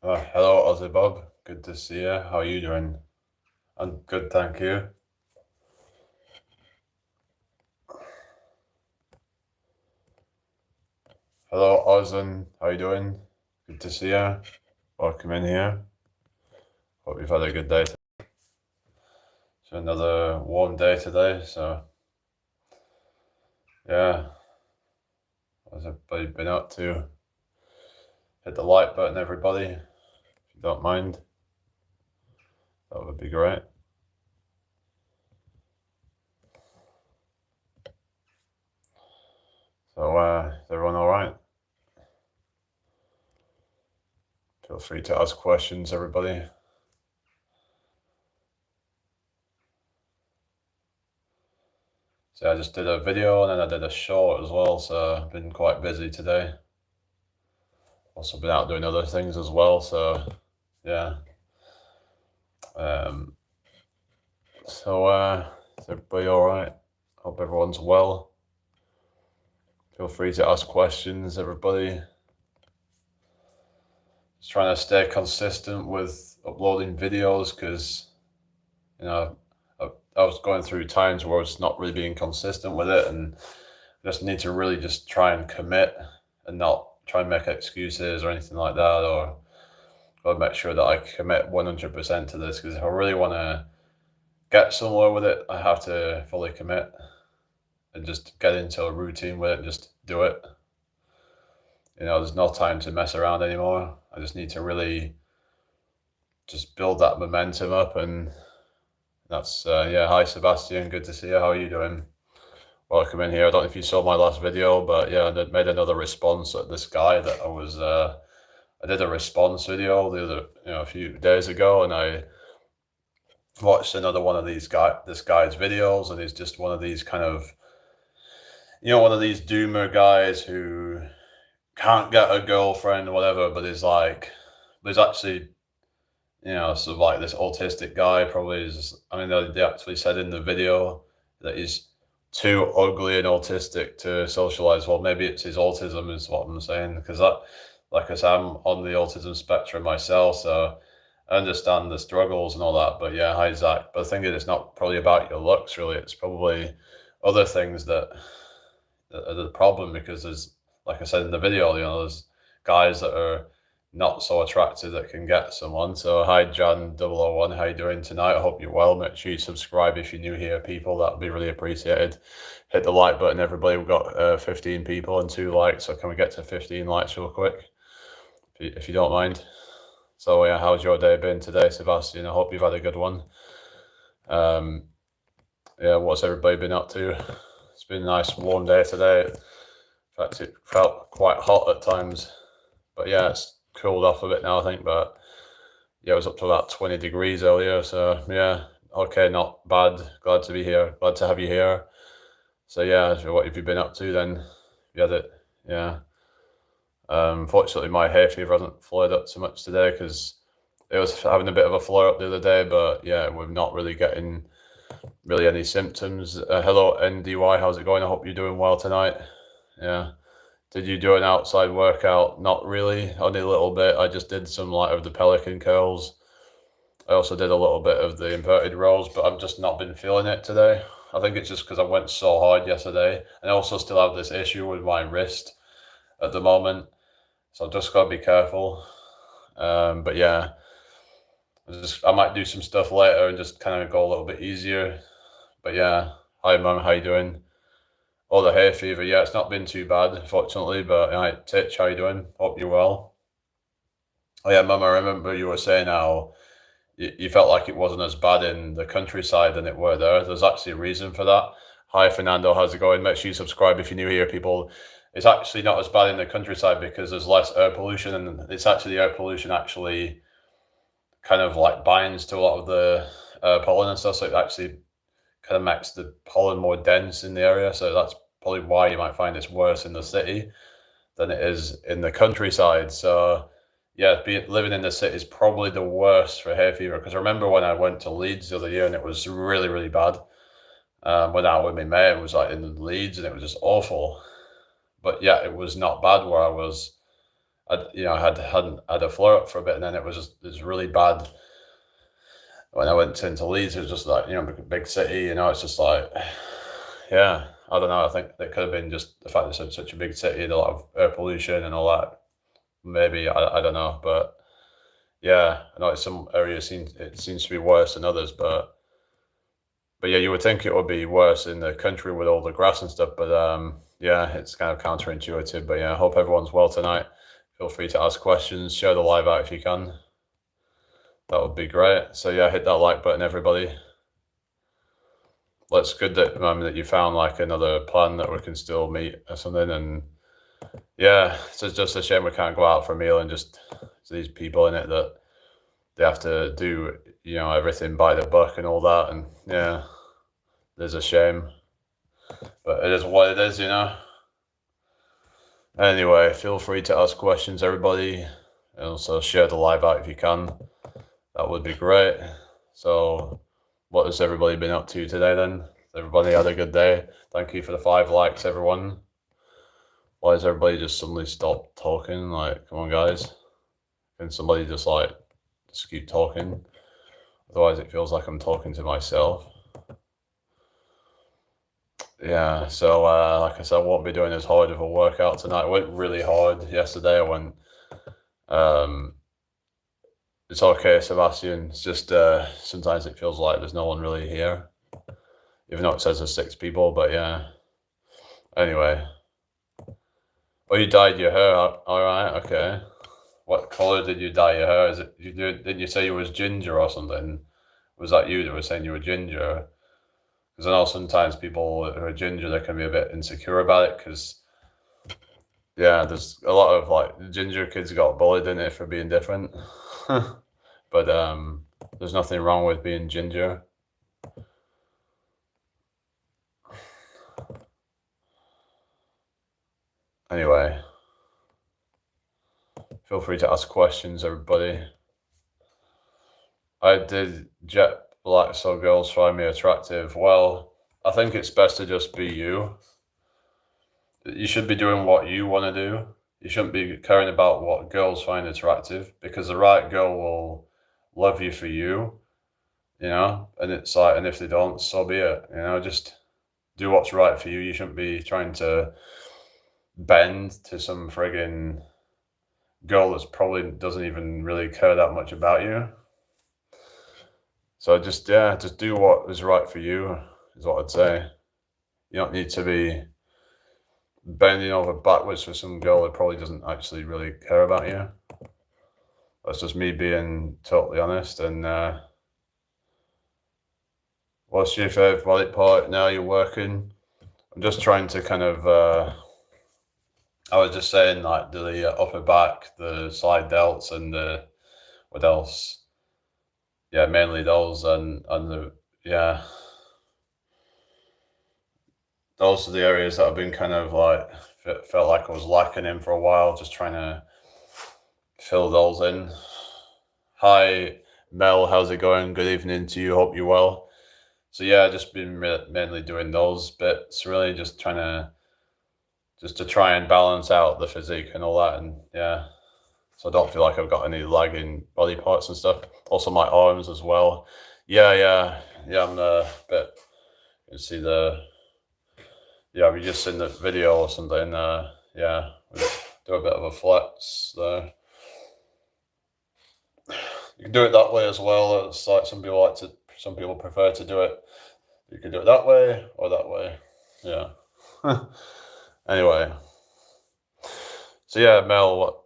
Hello, Ozzy Bob. Good to see you. How are you doing? I'm good, thank you. Hello, Ozan. How you doing? Good to see you. Welcome in here. Hope you've had a good day. It's another warm day today, so yeah. What's everybody been up to? Hit the like button, everybody, if you don't mind. That would be great. So, is everyone all right? Feel free to ask questions, everybody. So I just did a video and then I did a short as well, so I've been quite busy today. Also been out doing other things as well, so yeah. Is everybody all right? Hope everyone's well. Feel free to ask questions, everybody. Just trying to stay consistent with uploading videos because, I was going through times where I was not really being consistent with it, and I just need to really just try and commit and not try and make excuses or anything like that, or gotta make sure that I commit 100% to this, because if I really want to get somewhere with it, I have to fully commit and just get into a routine with it and just do it. There's no time to mess around anymore. I just need to really just build that momentum up, and that's hi Sebastian, good to see you. How are you doing? Welcome in here. I don't know if you saw my last video, but yeah, I made another response at this guy that I did a response video a few days ago, and I watched another one of this guy's videos, and he's just one of these kind of, one of these doomer guys who can't get a girlfriend or whatever, but there's actually, sort of like this autistic guy probably is, I mean, they actually said in the video that he's too ugly and autistic to socialize. Well, maybe it's his autism is what I'm saying, because like I said, I'm on the autism spectrum myself, so I understand the struggles and all that. But yeah, hi Zach. But the thing is, it's not probably about your looks, really. It's probably other things that are the problem, because there's, like I said in the video, there's guys that are not so attractive that can get someone. So hi Jan 001, how you doing tonight? I hope you're well. Make sure you subscribe if you're new here, people. That would be really appreciated. Hit the like button, everybody. We've got 15 people and 2 likes, so can we get to 15 likes real quick, if you don't mind? So yeah, how's your day been today, Sebastian? I hope you've had a good one. Yeah, what's everybody been up to? It's been a nice warm day today. In fact, it felt quite hot at times, but yeah, it's cooled off a bit now, I think. But yeah, it was up to about 20 degrees earlier, so yeah, okay, not bad. Glad to be here. Glad to have you here. So yeah, so what have you been up to then? You had it, yeah. Fortunately, my hay fever hasn't flared up too much today, because it was having a bit of a flare up the other day, but yeah, we're not really getting any symptoms. Hello NDY, how's it going? I hope you're doing well tonight. Yeah. Did you do an outside workout? Not really, only a little bit. I just did some of the pelican curls. I also did a little bit of the inverted rows, but I've just not been feeling it today. I think it's just because I went so hard yesterday, and I also still have this issue with my wrist at the moment, so I've just got to be careful. But yeah, I might do some stuff later and just kind of go a little bit easier. But yeah, hi mum, how you doing? Oh, the hay fever, yeah, it's not been too bad, fortunately. But hi Titch, how you doing? Hope you're well. Oh yeah, mum, I remember you were saying how you felt like it wasn't as bad in the countryside than it were there. There's actually a reason for that. Hi Fernando, how's it going? Make sure you subscribe if you're new here, people. It's actually not as bad in the countryside because there's less air pollution, and it's actually the air pollution actually kind of like binds to a lot of the pollen and stuff, so it actually kind of makes the pollen more dense in the area. So that's probably why you might find it's worse in the city than it is in the countryside. So yeah, living in the city is probably the worst for hay fever, because I remember when I went to Leeds the other year and it was really, really bad. Went out with my mate and was like in Leeds and it was just awful. But yeah, it was not bad where I was. I hadn't had a flare up for a bit, and then it was really bad when I went into Leeds. It was just like, big city. It's just like, yeah, I don't know. I think it could have been just the fact that it's such a big city, and a lot of air pollution and all that. Maybe I don't know, but yeah, I know some areas seems to be worse than others, but yeah, you would think it would be worse in the country with all the grass and stuff, but yeah, it's kind of counterintuitive. But yeah, I hope everyone's well tonight. Feel free to ask questions, share the live out if you can. That would be great. So yeah, hit that like button, everybody. Well, it's good that you found like another plan that we can still meet or something. And yeah, it's just a shame we can't go out for a meal and just these people in it that they have to do everything by the book and all that. And yeah, there's a shame, but it is what it is. Anyway, feel free to ask questions, everybody, and also share the live out if you can. That would be great. So what has everybody been up to today then? Everybody had a good day? Thank you for the 5 likes, everyone. Why has everybody just suddenly stopped talking? Like, come on, guys. Can somebody just keep talking? Otherwise it feels like I'm talking to myself. Yeah, so like I said, I won't be doing as hard of a workout tonight. I went really hard yesterday. It's okay, Sebastian. It's just sometimes it feels like there's no one really here, even though it says there's 6 people. But yeah. Anyway, oh, you dyed your hair. All right, okay. What color did you dye your hair? Didn't you say you was ginger or something? Was that you that was saying you were ginger? Because I know sometimes people who are ginger, they can be a bit insecure about it. Because yeah, there's a lot of ginger kids got bullied in it for being different. But there's nothing wrong with being ginger. Anyway, feel free to ask questions, everybody. I did jet black so girls find me attractive. Well, I think it's best to just be you. You should be doing what you want to do. You shouldn't be caring about what girls find attractive, because the right girl will love you for you, and it's like, and if they don't, so be it, just do what's right for you. You shouldn't be trying to bend to some friggin' girl that's probably doesn't even really care that much about you. So just do what is right for you, is what I'd say. You don't need to be bending over backwards for some girl that probably doesn't actually really care about you. That's just me being totally honest. And what's your favorite body part now you're working? I'm just trying to kind of I was just saying, like, the upper back, the side delts, and what else? Yeah, mainly those, and those are the areas that I've been kind of felt like I was lacking in for a while, just trying to fill those in. Hi, Mel, how's it going? Good evening to you, hope you're well. So yeah, just been mainly doing those bits, really just trying to try and balance out the physique and all that, and yeah, so I don't feel like I've got any lagging body parts and stuff. Also my arms as well. Yeah, I'm a bit, you can see we just seen the video or something, yeah, we do a bit of a flex there. You can do it that way as well. It's like some people prefer to do it. You can do it that way or that way. Yeah. Anyway. So yeah, Mel,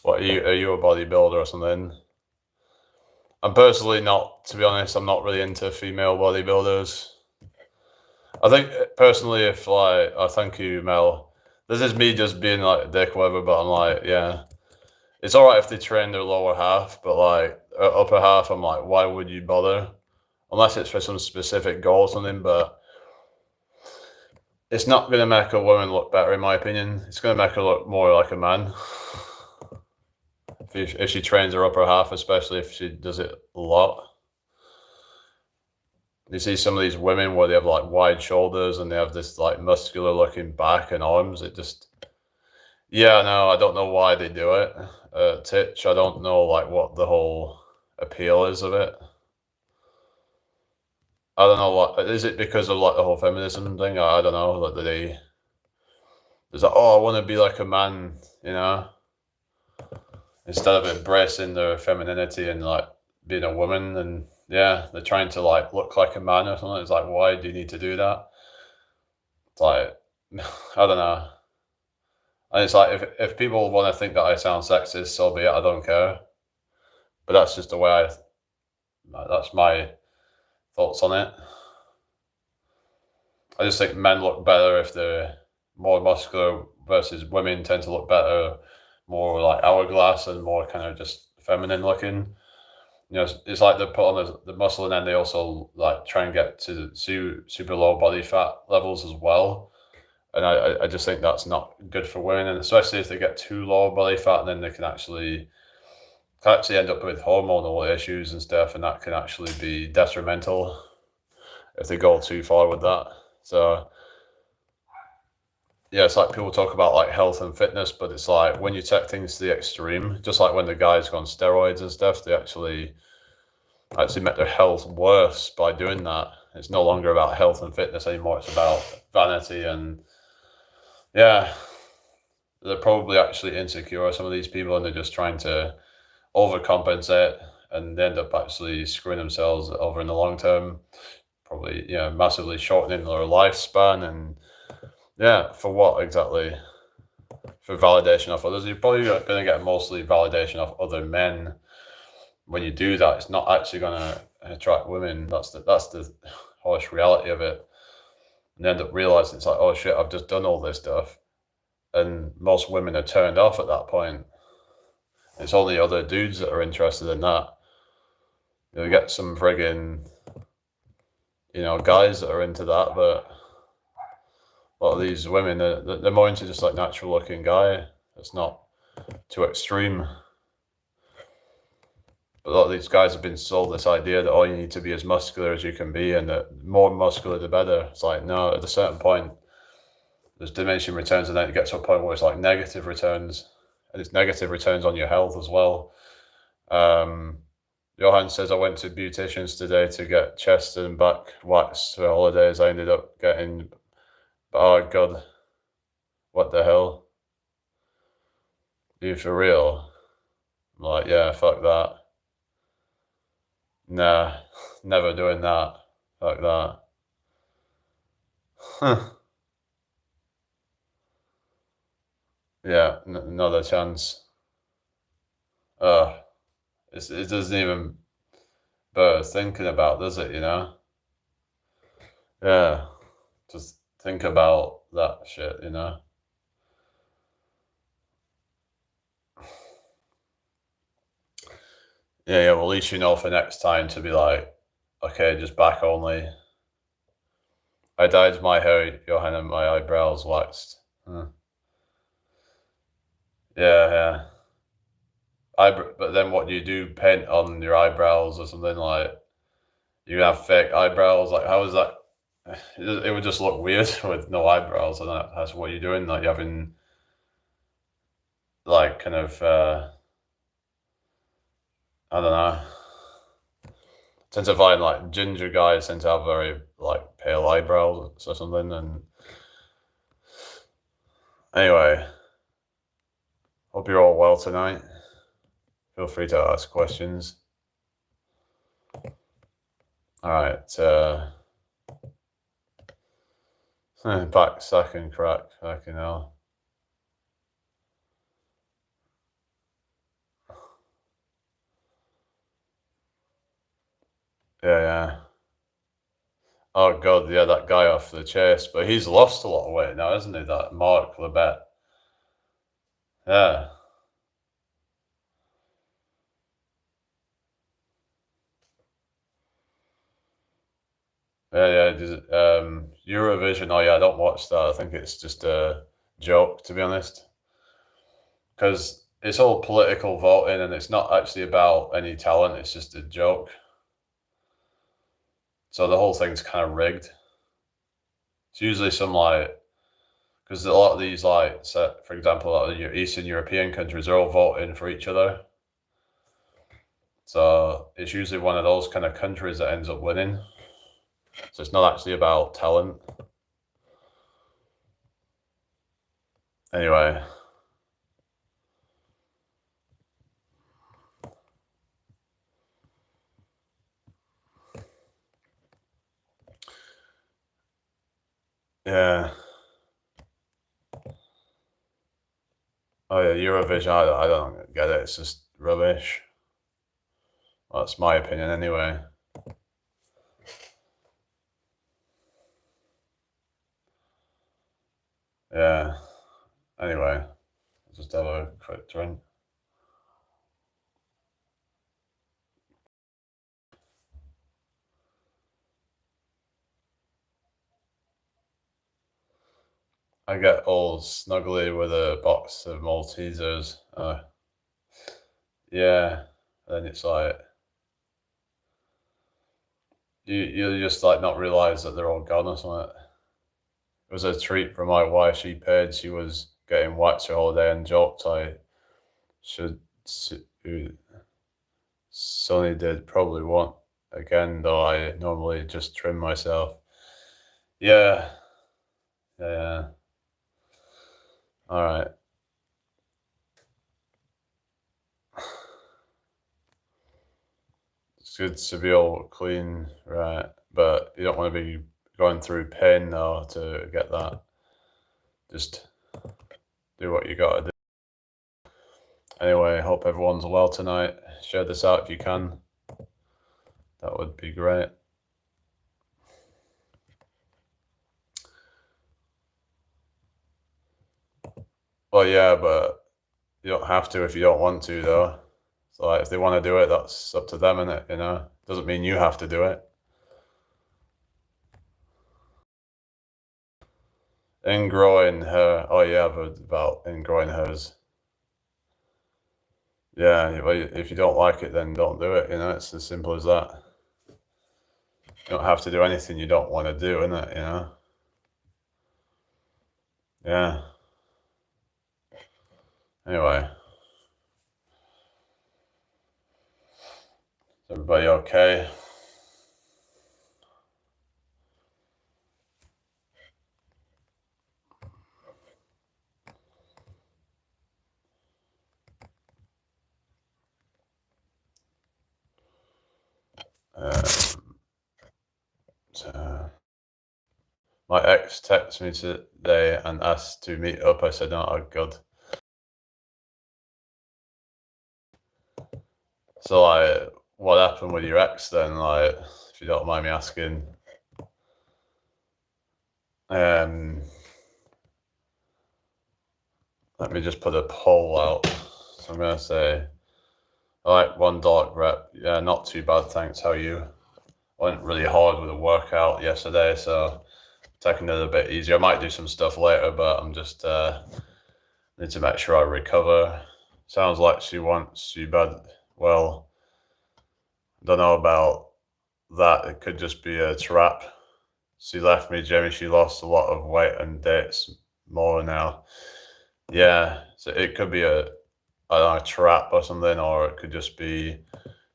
what are you a bodybuilder or something? I'm personally not, to be honest. I'm not really into female bodybuilders. I think personally, thank you, Mel. This is me just being like a dick, whatever. But I'm like, yeah, it's all right if they train their lower half, but like upper half, I'm like, why would you bother? Unless it's for some specific goal or something. But it's not going to make a woman look better, in my opinion. It's going to make her look more like a man. If she trains her upper half, especially if she does it a lot. You see some of these women where they have like wide shoulders and they have this like muscular looking back and arms. It just, Yeah, no, I don't know why they do it. Titch, I don't know like what the whole appeal is of it. I don't know what is it because of like the whole feminism thing. I don't know. Like there's like, oh, I want to be like a man, you know, instead of embracing their femininity and like being a woman. And yeah, they're trying to like look like a man or something. It's like, why do you need to do that? It's like, I don't know. And it's like if people want to think that I sound sexist, so be it. I don't care. But that's just the way that's my thoughts on it. I just think men look better if they're more muscular versus women tend to look better, more like hourglass and more kind of just feminine looking. You know, it's like they put on the muscle and then they also like try and get to super low body fat levels as well. And I just think that's not good for women, and especially if they get too low body fat, then they can actually end up with hormonal issues and stuff, and that can actually be detrimental if they go too far with that. So yeah, it's like people talk about like health and fitness, but it's like when you take things to the extreme, just like when the guys go on steroids and stuff, they actually make their health worse by doing that. It's no longer about health and fitness anymore. It's about vanity and yeah, they're probably actually insecure, some of these people, and they're just trying to overcompensate and they end up actually screwing themselves over in the long term, probably, massively shortening their lifespan. And yeah, for what exactly? For validation of others. You're probably going to get mostly validation of other men. When you do that, it's not actually going to attract women. That's the harsh reality of it. And they end up realizing it's like, oh shit, I've just done all this stuff. And most women are turned off at that point. It's only other dudes that are interested in that. You get some friggin', guys that are into that, but a lot of these women, they're more into just like natural looking guy. It's not too extreme. But a lot of these guys have been sold this idea that, oh, you need to be as muscular as you can be, and that more muscular the better. It's like, no, at a certain point, there's diminishing returns, and then it gets to a point where it's like negative returns, and it's negative returns on your health as well. Johan says, I went to beauticians today to get chest and back waxed for holidays. I ended up getting, oh God, what the hell? You for real? I'm like, yeah, fuck that. Nah, never doing that. Fuck that. Huh. Yeah, another chance. It doesn't even bear thinking about, does it, Yeah, just think about that shit. Yeah, well, at least you know for next time to be like, okay, just back only. I dyed my hair, Johan, and my eyebrows waxed. Yeah, yeah. But then what do you do? Paint on your eyebrows or something like? You have fake eyebrows. Like, how is that? It would just look weird with no eyebrows, and that's what you're doing. Like, you're having like kind of I don't know. Tend to find like ginger guys tend to have very like pale eyebrows or something. And anyway, hope you're all well tonight. Feel free to ask questions. All right. Back second crack. Fucking hell. Yeah, yeah. Oh God, yeah, that guy off the chase, but he's lost a lot of weight now, hasn't he? That Mark Lebet. Yeah. Yeah, yeah. Eurovision. Oh yeah, I don't watch that. I think it's just a joke, to be honest, because it's all political voting and it's not actually about any talent. It's just a joke. So the whole thing's kind of rigged. It's usually some like because a lot of these, like, for example, a lot of your Eastern European countries are all voting for each other. So it's usually one of those kind of countries that ends up winning. So it's not actually about talent. Anyway. Yeah. Oh yeah, Eurovision, I don't get it. It's just rubbish. Well, that's my opinion anyway. Yeah. Anyway, I'll just have a quick drink. I get all snuggly with a box of Maltesers. Yeah. Then it's like you just like not realize that they're all gone or something. It was a treat for my wife. She paid. She was getting waxed her whole day and joked I should. Sonny did probably want again, though I normally just trim myself. Yeah. Yeah. All right. It's good to be all clean, right? But you don't want to be going through pain though to get that. Just do what you gotta do. Anyway, hope everyone's well tonight. Share this out if you can. That would be great. Well, yeah, but you don't have to if you don't want to, though. So, like, if they want to do it, that's up to them, innit? You know, doesn't mean you have to do it. Ingrowing hair. Oh yeah, but about ingrowing hairs. Yeah, well, if you don't like it, then don't do it. You know, it's as simple as that. You don't have to do anything you don't want to do, innit? You know. Yeah. Anyway, is everybody okay? So my ex texted me today and asked to meet up. I said, "Oh God." So like, what happened with your ex then? Like, if you don't mind me asking. Let me just put a poll out. So I'm gonna say, I like one dark rep. Yeah, not too bad, thanks. How are you? Went really hard with a workout yesterday, so taking it a bit easier. I might do some stuff later, but I'm just need to make sure I recover. Sounds like she wants you bad. Well, don't know about that. It could just be a trap. She left me, Jimmy. She lost a lot of weight and dates more now. Yeah, so it could be a trap or something, or it could just be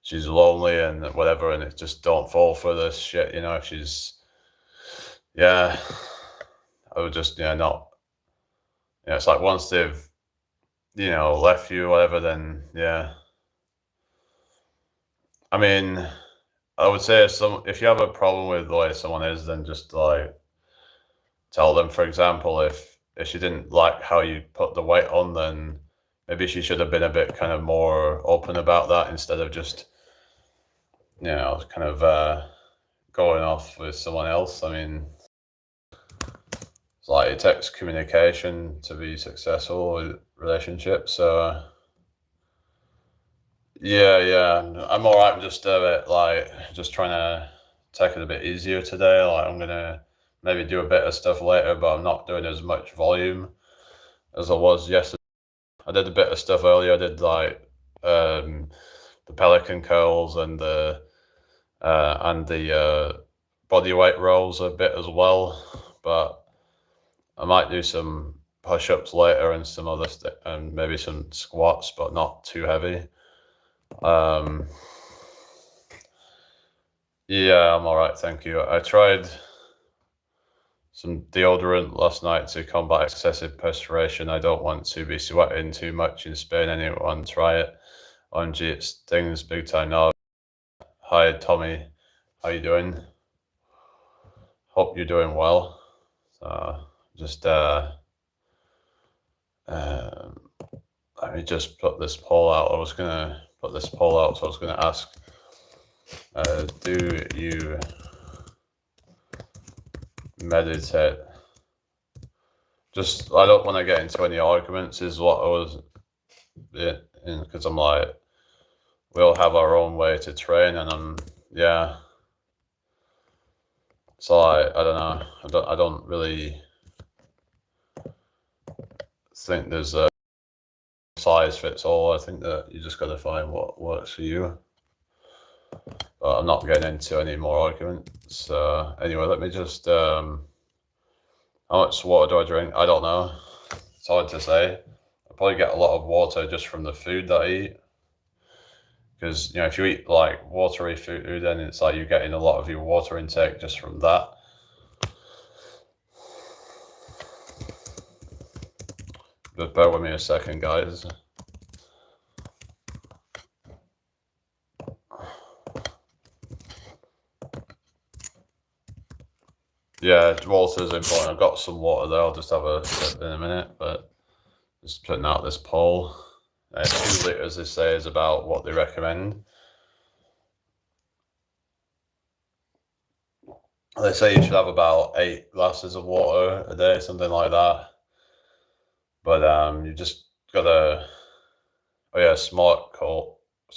she's lonely and whatever, and it just don't fall for this shit, you know. If she's, yeah, I would just, not, it's like once they've, left you, whatever, then yeah. I mean, I would say if you have a problem with the way someone is, then just like tell them. For example, if she didn't like how you put the weight on, then maybe she should have been a bit kind of more open about that instead of just, kind of going off with someone else. I mean, it's like it takes communication to be successful with relationships. So yeah, I'm all right. I'm just a bit like just trying to take it a bit easier today. Like I'm gonna maybe do a bit of stuff later, but I'm not doing as much volume as I was yesterday. I did a bit of stuff earlier. I did like the pelican curls and the body weight rolls a bit as well, but I might do some push-ups later and some other and maybe some squats, but not too heavy. Yeah, I'm all right, thank you. I tried some deodorant last night to combat excessive perspiration. I don't want to be sweating too much in Spain. Anyone try it? OMG, it stings big time now. Hi, Tommy. How you doing? Hope you're doing well. Just let me just put this poll out. I was gonna put this poll out, so I was gonna ask, do you meditate? Just, I don't want to get into any arguments, is what I was, because I'm like, we all have our own way to train, and yeah. So I don't know. I don't really think there's a size fits all. I think that you just got to find what works for you. But I'm not getting into any more arguments. Anyway, let me just. How much water do I drink? I don't know. It's hard to say. I probably get a lot of water just from the food that I eat. Because, you know, if you eat like watery food, then it's like you're getting a lot of your water intake just from that. Just bear with me a second, guys. Yeah, water is important. I've got some water there. I'll just have a sip in a minute, but just putting out this poll. 2 liters, they say, is about what they recommend. They say you should have about 8 glasses of water a day, something like that. But you just gotta. Oh yeah, Smart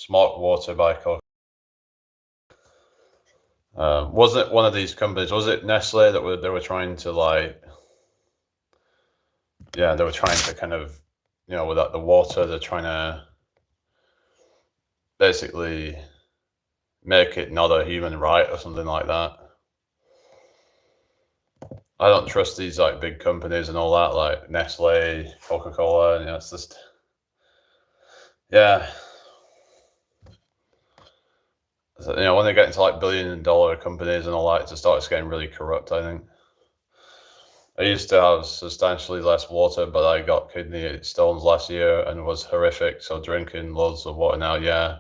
Water by Coke. Wasn't it one of these companies? Was it Nestle that they were trying to like? Yeah, they were trying to kind of, you know, without the water, they're trying to basically make it not a human right or something like that. I don't trust these like big companies and all that, like Nestle, Coca-Cola, and it's just, yeah. So, when they get into like $1 billion companies and all that, it just starts getting really corrupt, I think. I used to have substantially less water, but I got kidney stones last year and was horrific. So drinking loads of water now, yeah,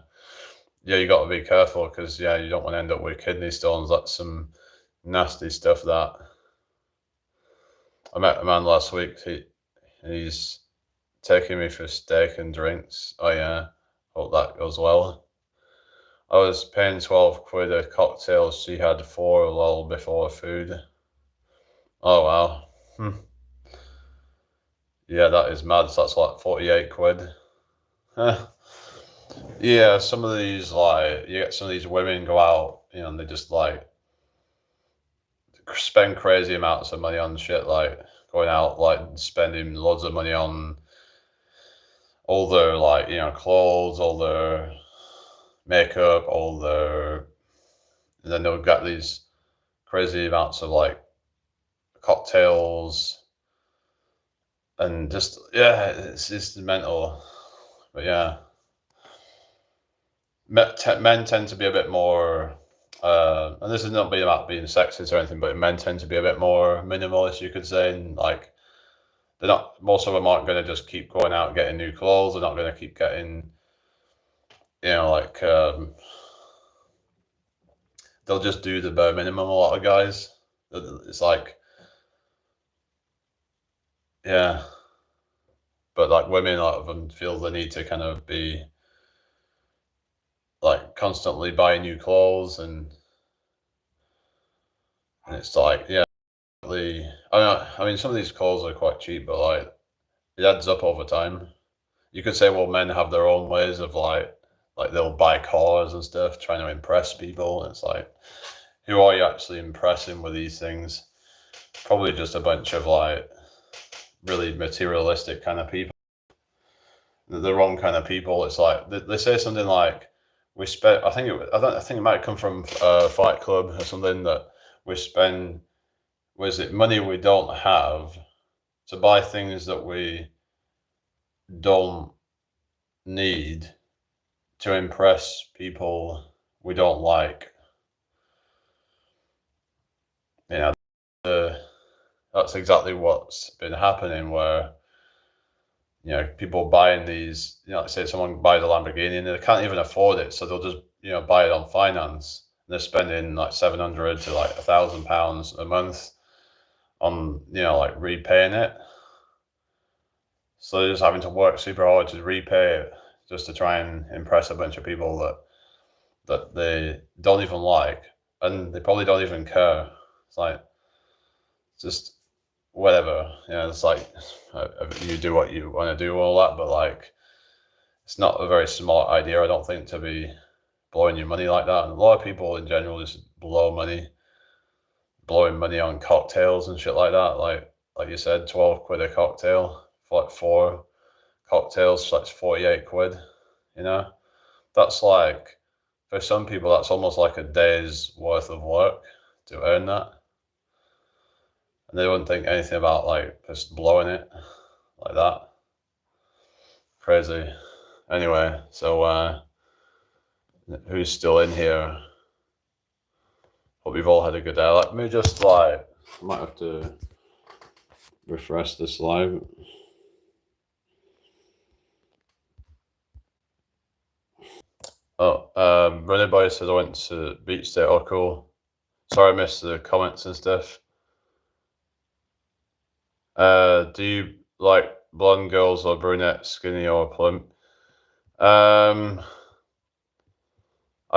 you got to be careful because you don't want to end up with kidney stones. That's some nasty stuff. That I met a man last week. He's taking me for steak and drinks. Oh yeah, hope that goes well. I was paying 12 quid a cocktail. She had 4 lol before food. Oh wow. Yeah, that is mad. So that's like 48 quid. Yeah, some of these, like, you get some of these women go out, and they just like spend crazy amounts of money on shit, like going out, like spending loads of money on all their, like, clothes, all their makeup, and then they'll get these crazy amounts of like cocktails and just, yeah, it's just mental. But yeah, men tend to be a bit more, and this is not being about being sexist or anything, but men tend to be a bit more minimalist, you could say, and like most of them aren't going to just keep going out and getting new clothes. They're not going to keep getting, like, they'll just do the bare minimum. A lot of guys, it's like, yeah, but like women, a lot of them feel the need to kind of be like constantly buying new clothes, and it's like, yeah, I mean, some of these clothes are quite cheap, but like it adds up over time. You could say, well, men have their own ways of like they'll buy cars and stuff, trying to impress people. And it's like, who are you actually impressing with these things? Probably just a bunch of like really materialistic kind of people, the wrong kind of people. It's like they say something like, we spend. I think it might come from Fight Club or something, that we spend. Was it money we don't have to buy things that we don't need to impress people we don't like. You know, that's exactly what's been happening, where people buying these, let's say someone buys a Lamborghini and they can't even afford it, so they'll just buy it on finance, and they're spending like £700 to like £1,000 a month on like repaying it. So they're just having to work super hard to repay it, just to try and impress a bunch of people that they don't even like, and they probably don't even care. It's like, just whatever, it's like, you do what you want to do, all that, but like, it's not a very smart idea, I don't think, to be blowing your money like that. And a lot of people in general just blowing money on cocktails and shit like that. Like you said, 12 quid a cocktail for like 4 cocktails, so that's 48 quid. That's like, for some people, that's almost like a day's worth of work to earn that. And they wouldn't think anything about like just blowing it like that. Crazy. Anyway, so who's still in here? Hope you've all had a good day. Let me just I might have to refresh this live. Oh, Running Boy said I went to beach day. Oh, cool. Sorry I missed the comments and stuff. Do you like blonde girls or brunette, skinny or plump? I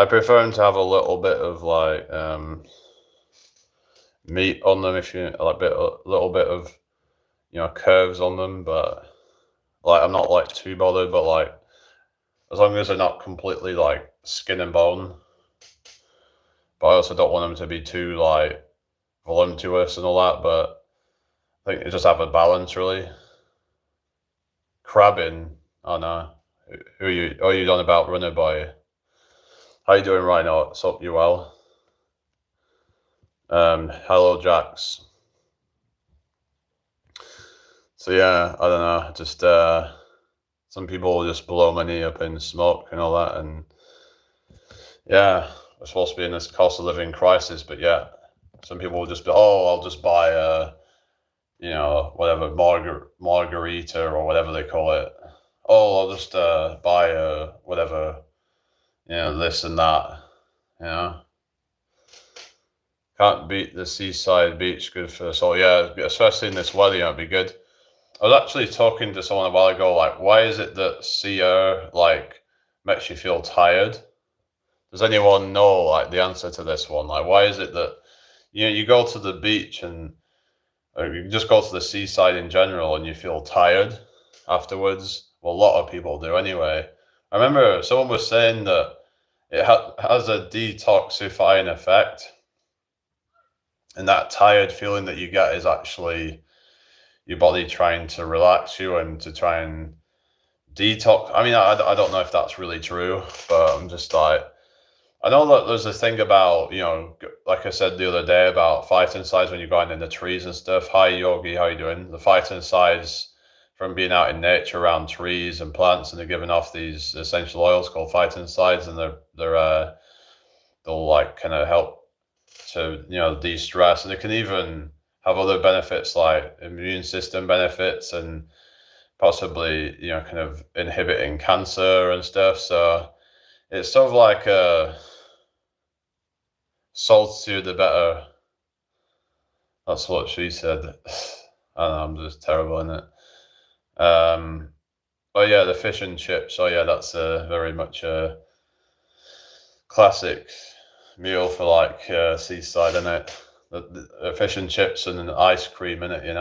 prefer them to have a little bit of like meat on them, if you like, a little bit of curves on them, but like I'm not like too bothered, but like as long as they're not completely like skin and bone. But I also don't want them to be too like voluptuous and all that, but I think you just have a balance, really. Crabbing, oh no. Who are you? Oh, you done about Runner Boy? How you doing right now? Hope you well. Hello, Jax. So yeah, I don't know. Just some people just blow money up in smoke and all that, and yeah, we're supposed to be in this cost of living crisis, but yeah, some people will just be, oh, I'll just buy whatever margarita or whatever they call it. Oh, I'll just buy whatever, this and that, Can't beat the seaside beach, good for the soul. Yeah, especially in this weather, it'd be good. I was actually talking to someone a while ago, like, why is it that sea air, like, makes you feel tired? Does anyone know, like, the answer to this one? Like, why is it that, you go to the beach and or you just go to the seaside in general and you feel tired afterwards? Well, a lot of people do anyway. I remember someone was saying that it has a detoxifying effect, and that tired feeling that you get is actually your body trying to relax you and to try and detox. I mean, I don't know if that's really true, but I'm just like, I know that there's a thing about, like I said the other day about fighting size when you're going in the trees and stuff. Hi, Yogi, how you doing? The fighting size from being out in nature around trees and plants, and they're giving off these essential oils called fighting sides, and they'll like kind of help to de-stress, and it can even have other benefits like immune system benefits and possibly kind of inhibiting cancer and stuff. So it's sort of like a saltier the better. That's what she said. I don't know, I'm just terrible in it. Oh yeah, the fish and chips. Oh yeah, that's very much a classic meal for like seaside, isn't it? The fish and chips and an ice cream in it,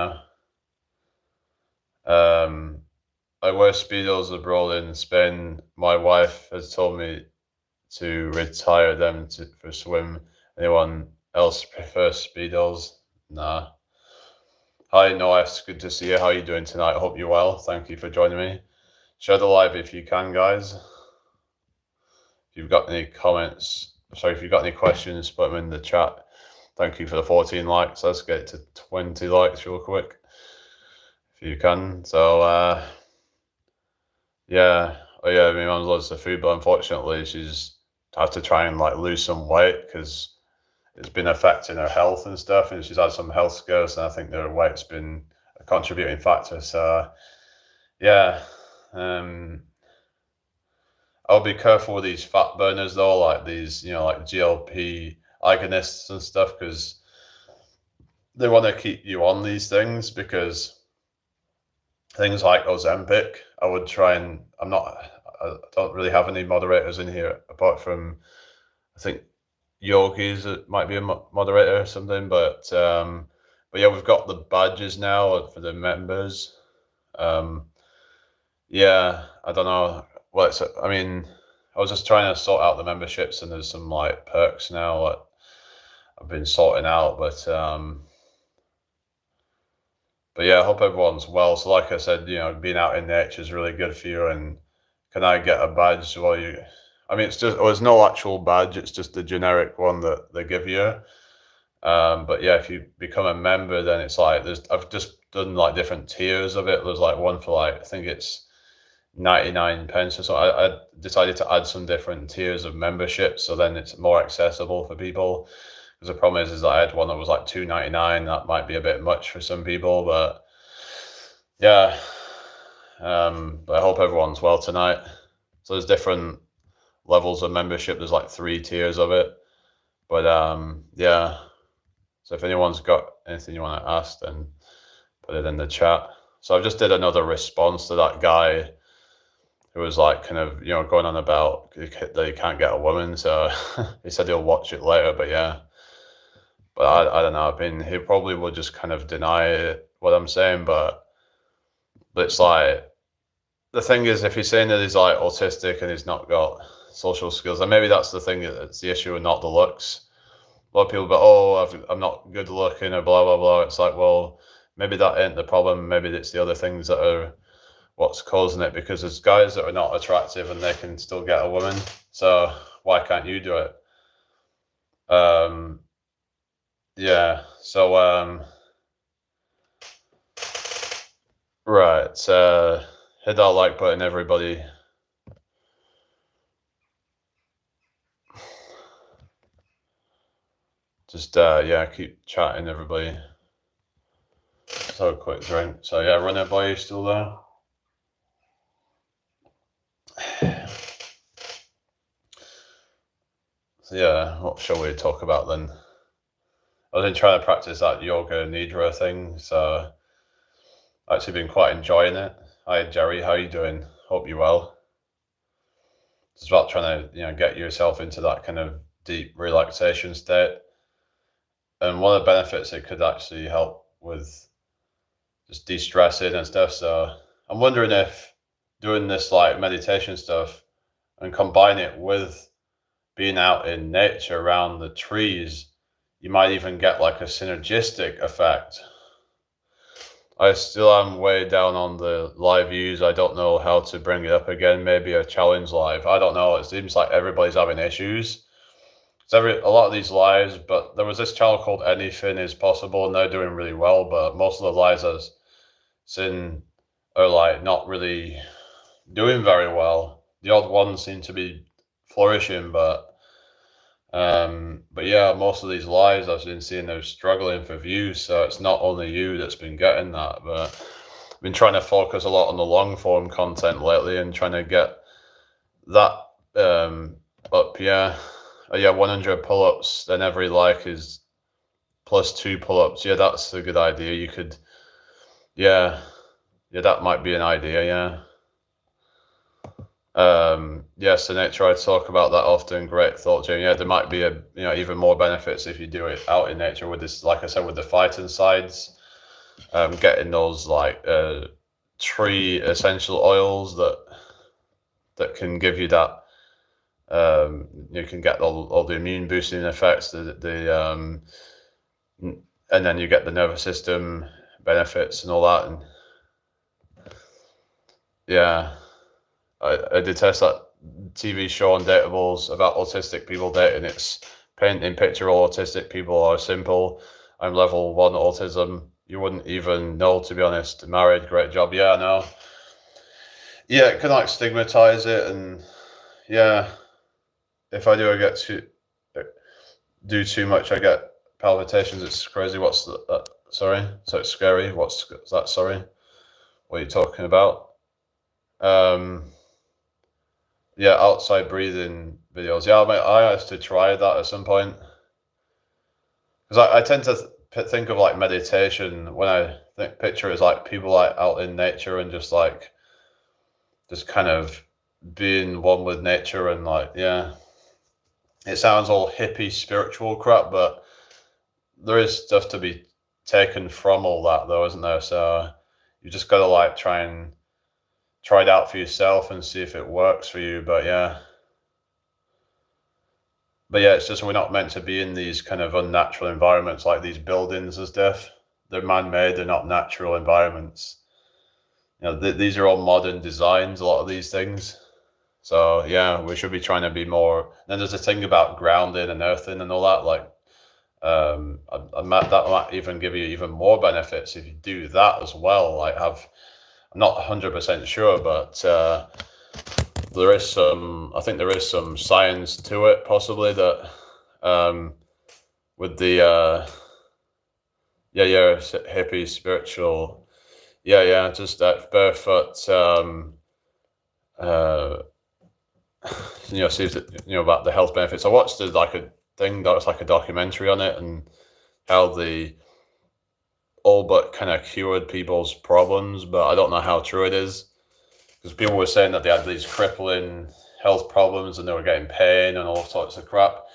I wear Speedos abroad in Spain. My wife has told me to retire them for swim. Anyone else prefer Speedos? Nah. Hi, Noah. It's good to see you. How are you doing tonight? I hope you're well. Thank you for joining me. Share the live if you can, guys. If you've got any comments, if you've got any questions, put them in the chat. Thank you for the 14 likes. Let's get to 20 likes real quick. if you can. So yeah, oh yeah, my mum's loves the food, but unfortunately she's had to try and like lose some weight because it's been affecting her health and stuff, and she's had some health scares, and I think her weight's been a contributing factor. So yeah, I'll be careful with these fat burners though, like these, like GLP agonists and stuff, because they want to keep you on these things. Because things like Ozempic, I would try and I don't really have any moderators in here apart from, I think, Yogis, it might be a moderator or something, but yeah, we've got the badges now for the members. Yeah, I don't know. Well, I mean, I was just trying to sort out the memberships, and there's some like perks now that I've been sorting out, but yeah, I hope everyone's well. So like I said, being out in nature is really good for you. And can I get a badge while you? I mean, it's no actual badge. It's just the generic one that they give you. But yeah, if you become a member, then it's like I've just done like different tiers of it. There's like one for like, I think it's 99 pence or so. I decided to add some different tiers of membership, so then it's more accessible for people. Because the problem is that I had one that was like $2.99. That might be a bit much for some people, but yeah. But I hope everyone's well tonight. So there's different levels of membership. There's like 3 tiers of it. But yeah. So if anyone's got anything you want to ask, then put it in the chat. So I just did another response to that guy who was like kind of, going on about that he can't get a woman. So he said he'll watch it later, but yeah. But I don't know. I mean, he probably would just kind of deny what I'm saying, but it's like, the thing is, if he's saying that he's like autistic and he's not got social skills, and maybe that's the thing, it's the issue and not the looks. A lot of people go, oh, I'm not good looking or blah, blah, blah. It's like, well, maybe that ain't the problem. Maybe it's the other things that are what's causing it, because there's guys that are not attractive and they can still get a woman. So why can't you do it? Yeah. So, right. Hit that like button, everybody. Just, yeah, keep chatting, everybody. So a quick drink. So yeah, Runner Boy, you still there? So yeah, what shall we talk about then? I've been trying to practice that yoga nidra thing, so I've actually been quite enjoying it. Hi Jerry, how you doing? Hope you're well. It's about trying to, get yourself into that kind of deep relaxation state. And one of the benefits, it could actually help with just de-stressing and stuff. So I'm wondering if doing this like meditation stuff and combine it with being out in nature around the trees, you might even get like a synergistic effect. I still am way down on the live views. I don't know how to bring it up again. Maybe a challenge live. I don't know. It seems like everybody's having issues. It's a lot of these lives, but there was this channel called Anything Is Possible, and they're doing really well. But most of the lives I've seen are like not really doing very well. The odd ones seem to be flourishing, but yeah, most of these lives I've been seeing, they're struggling for views. So it's not only you that's been getting that, but I've been trying to focus a lot on the long form content lately and trying to get that up. Yeah. Oh yeah, 100 pull-ups, then every like is plus 2 pull-ups. Yeah, that's a good idea. You could, yeah, that might be an idea. Yeah. Yes, so nature, I talk about that often. Great thought, Jim. Yeah, there might be even more benefits if you do it out in nature with this, like I said, with the fighting sides, getting those like tree essential oils that can give you that. You can get all the immune boosting effects, and then you get the nervous system benefits and all that. And yeah, I detest that TV show on Datables about autistic people dating. It's painting picture all autistic people are simple. I'm level 1 autism. you wouldn't even know, to be honest. Married, great job. Yeah, I know. Yeah, it can like stigmatize it, and yeah, if I do too much, I get palpitations. It's crazy. What's that? Sorry, so it's scary. What's that? Sorry, what are you talking about? Yeah, outside breathing videos. Yeah, I have to try that at some point, because I tend to think of like meditation when I picture it as like people like out in nature and just like just kind of being one with nature, and like, yeah, it sounds all hippie spiritual crap, but there is stuff to be taken from all that though, isn't there? So you just gotta like try it out for yourself and see if it works for you. But yeah, it's just we're not meant to be in these kind of unnatural environments like these buildings and stuff. They're man-made, they're not natural environments. These are all modern designs, a lot of these things. So yeah, we should be trying to be more. Then there's a thing about grounding and earthing and all that. Like, that might even give you even more benefits if you do that as well. Like, I'm not 100% sure, but there is some. I think there is some science to it, possibly that with the hippie spiritual. Yeah, just that barefoot. See if about the health benefits. I watched like a thing that was like a documentary on it, and how they all but kind of cured people's problems, but I don't know how true it is, because people were saying that they had these crippling health problems and they were getting pain and all sorts of crap,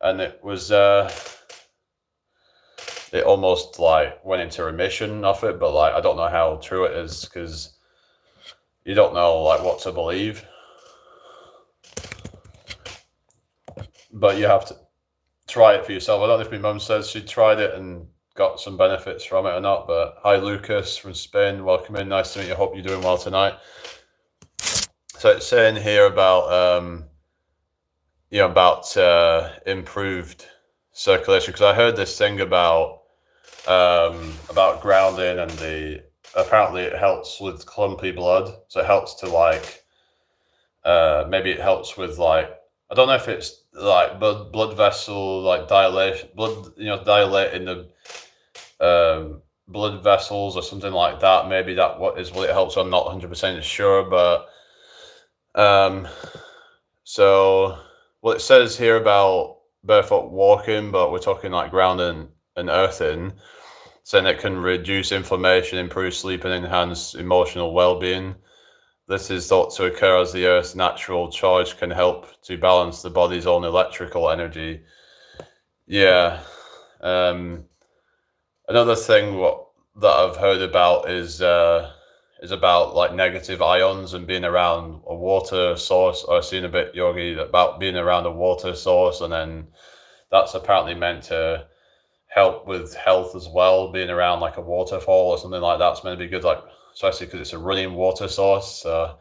and it was it almost like went into remission off it, but like I don't know how true it is, because you don't know like what to believe. But you have to try it for yourself. I don't know if my mum says she tried it and got some benefits from it or not, but hi Lucas from Spain, welcome in, nice to meet you, hope you're doing well tonight. So it's saying here about improved circulation, because I heard this thing about grounding, and apparently it helps with clumpy blood, so it helps to like maybe it helps with like, I don't know if it's like blood vessel like dilation, dilating the blood vessels or something like that. Maybe that what it helps. I'm not 100% sure, but so what it says here about barefoot walking, but we're talking like grounding and earthing, saying it can reduce inflammation, improve sleep, and enhance emotional well-being. This is thought to occur as the Earth's natural charge can help to balance the body's own electrical energy. Yeah. Another thing that I've heard about is about like negative ions and being around a water source. I've seen a bit yogi about being around a water source, and then that's apparently meant to help with health as well. Being around like a waterfall or something like that's meant to be good, like especially because it's a running water source. So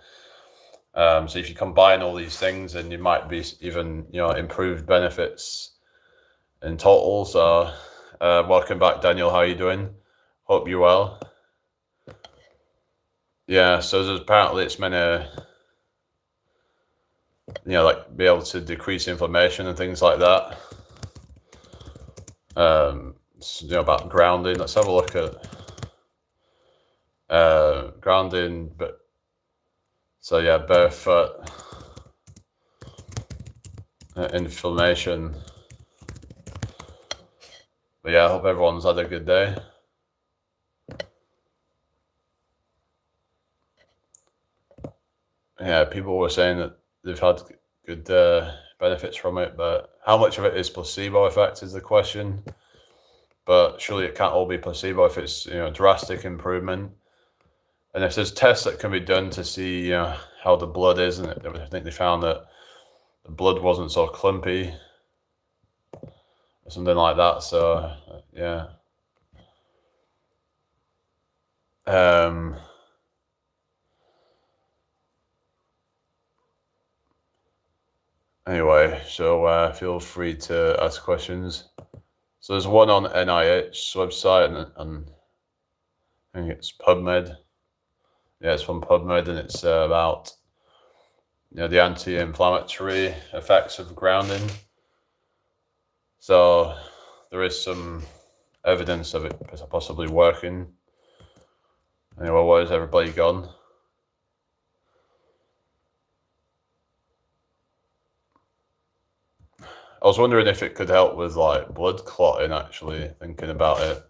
if you combine all these things, then you might be even improved benefits in total. So welcome back, Daniel. How are you doing? Hope you're well. Yeah, so apparently it's meant to like be able to decrease inflammation and things like that. About grounding. Let's have a look at grounding. But so yeah, barefoot inflammation. But yeah, I hope everyone's had a good day. Yeah, people were saying that they've had good benefits from it, but how much of it is placebo effect is the question. But surely it can't all be placebo if it's drastic improvement. And if there's tests that can be done to see how the blood is, and I think they found that the blood wasn't so clumpy or something like that. So yeah. Anyway, so feel free to ask questions. So there's one on NIH's website, and I think it's PubMed. Yeah, it's from PubMed, and it's about the anti-inflammatory effects of grounding. So there is some evidence of it possibly working. Anyway, where has everybody gone? I was wondering if it could help with like blood clotting, actually, thinking about it.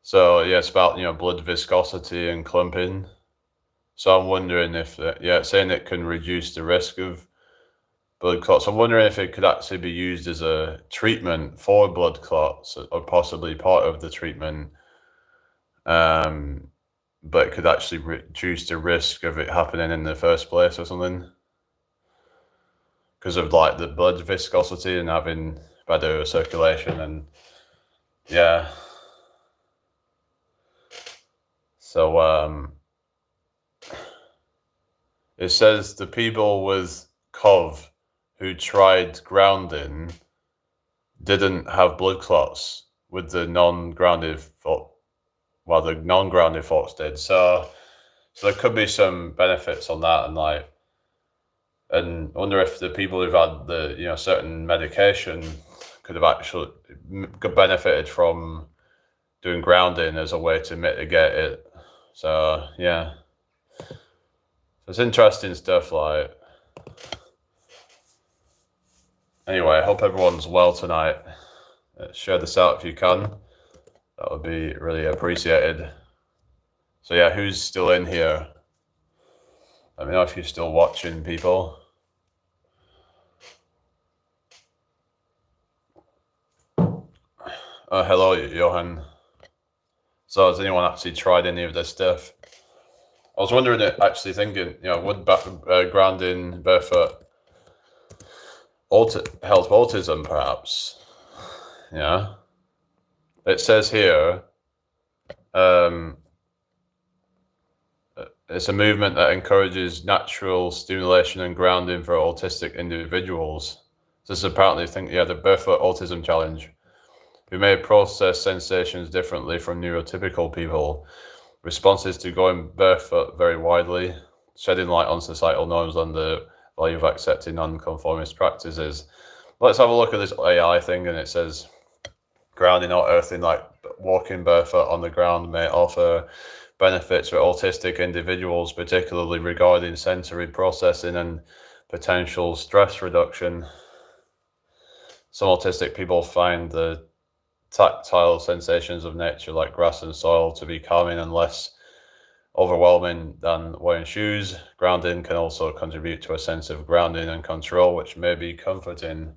So yeah, it's about blood viscosity and clumping. So I'm wondering if it's saying it can reduce the risk of blood clots. I'm wondering if it could actually be used as a treatment for blood clots, or possibly part of the treatment. But it could actually reduce the risk of it happening in the first place or something, because of like the blood viscosity and having better circulation. And yeah, so it says the people with COV who tried grounding didn't have blood clots with the non-grounded well, the non-grounded folks did. So there could be some benefits on that, and I wonder if the people who've had the certain medication could have actually benefited from doing grounding as a way to mitigate it. So yeah, so it's interesting stuff. Like, anyway, I hope everyone's well tonight. Share this out if you can. That would be really appreciated. So yeah, who's still in here? Let me know if you're still watching, people. Oh, hello, Johan. So has anyone actually tried any of this stuff? I was wondering, actually thinking, would grounding barefoot help autism, perhaps? Yeah. It says here, it's a movement that encourages natural stimulation and grounding for autistic individuals. This is apparently, the Barefoot Autism Challenge, who may process sensations differently from neurotypical people. Responses to going barefoot vary widely, shedding light on societal norms and the value of accepting non-conformist practices. Let's have a look at this AI thing, and it says grounding or earthing, like walking barefoot on the ground, may offer benefits for autistic individuals, particularly regarding sensory processing and potential stress reduction. Some autistic people find the tactile sensations of nature, like grass and soil, to be calming and less overwhelming than wearing shoes. Grounding can also contribute to a sense of grounding and control, which may be comforting.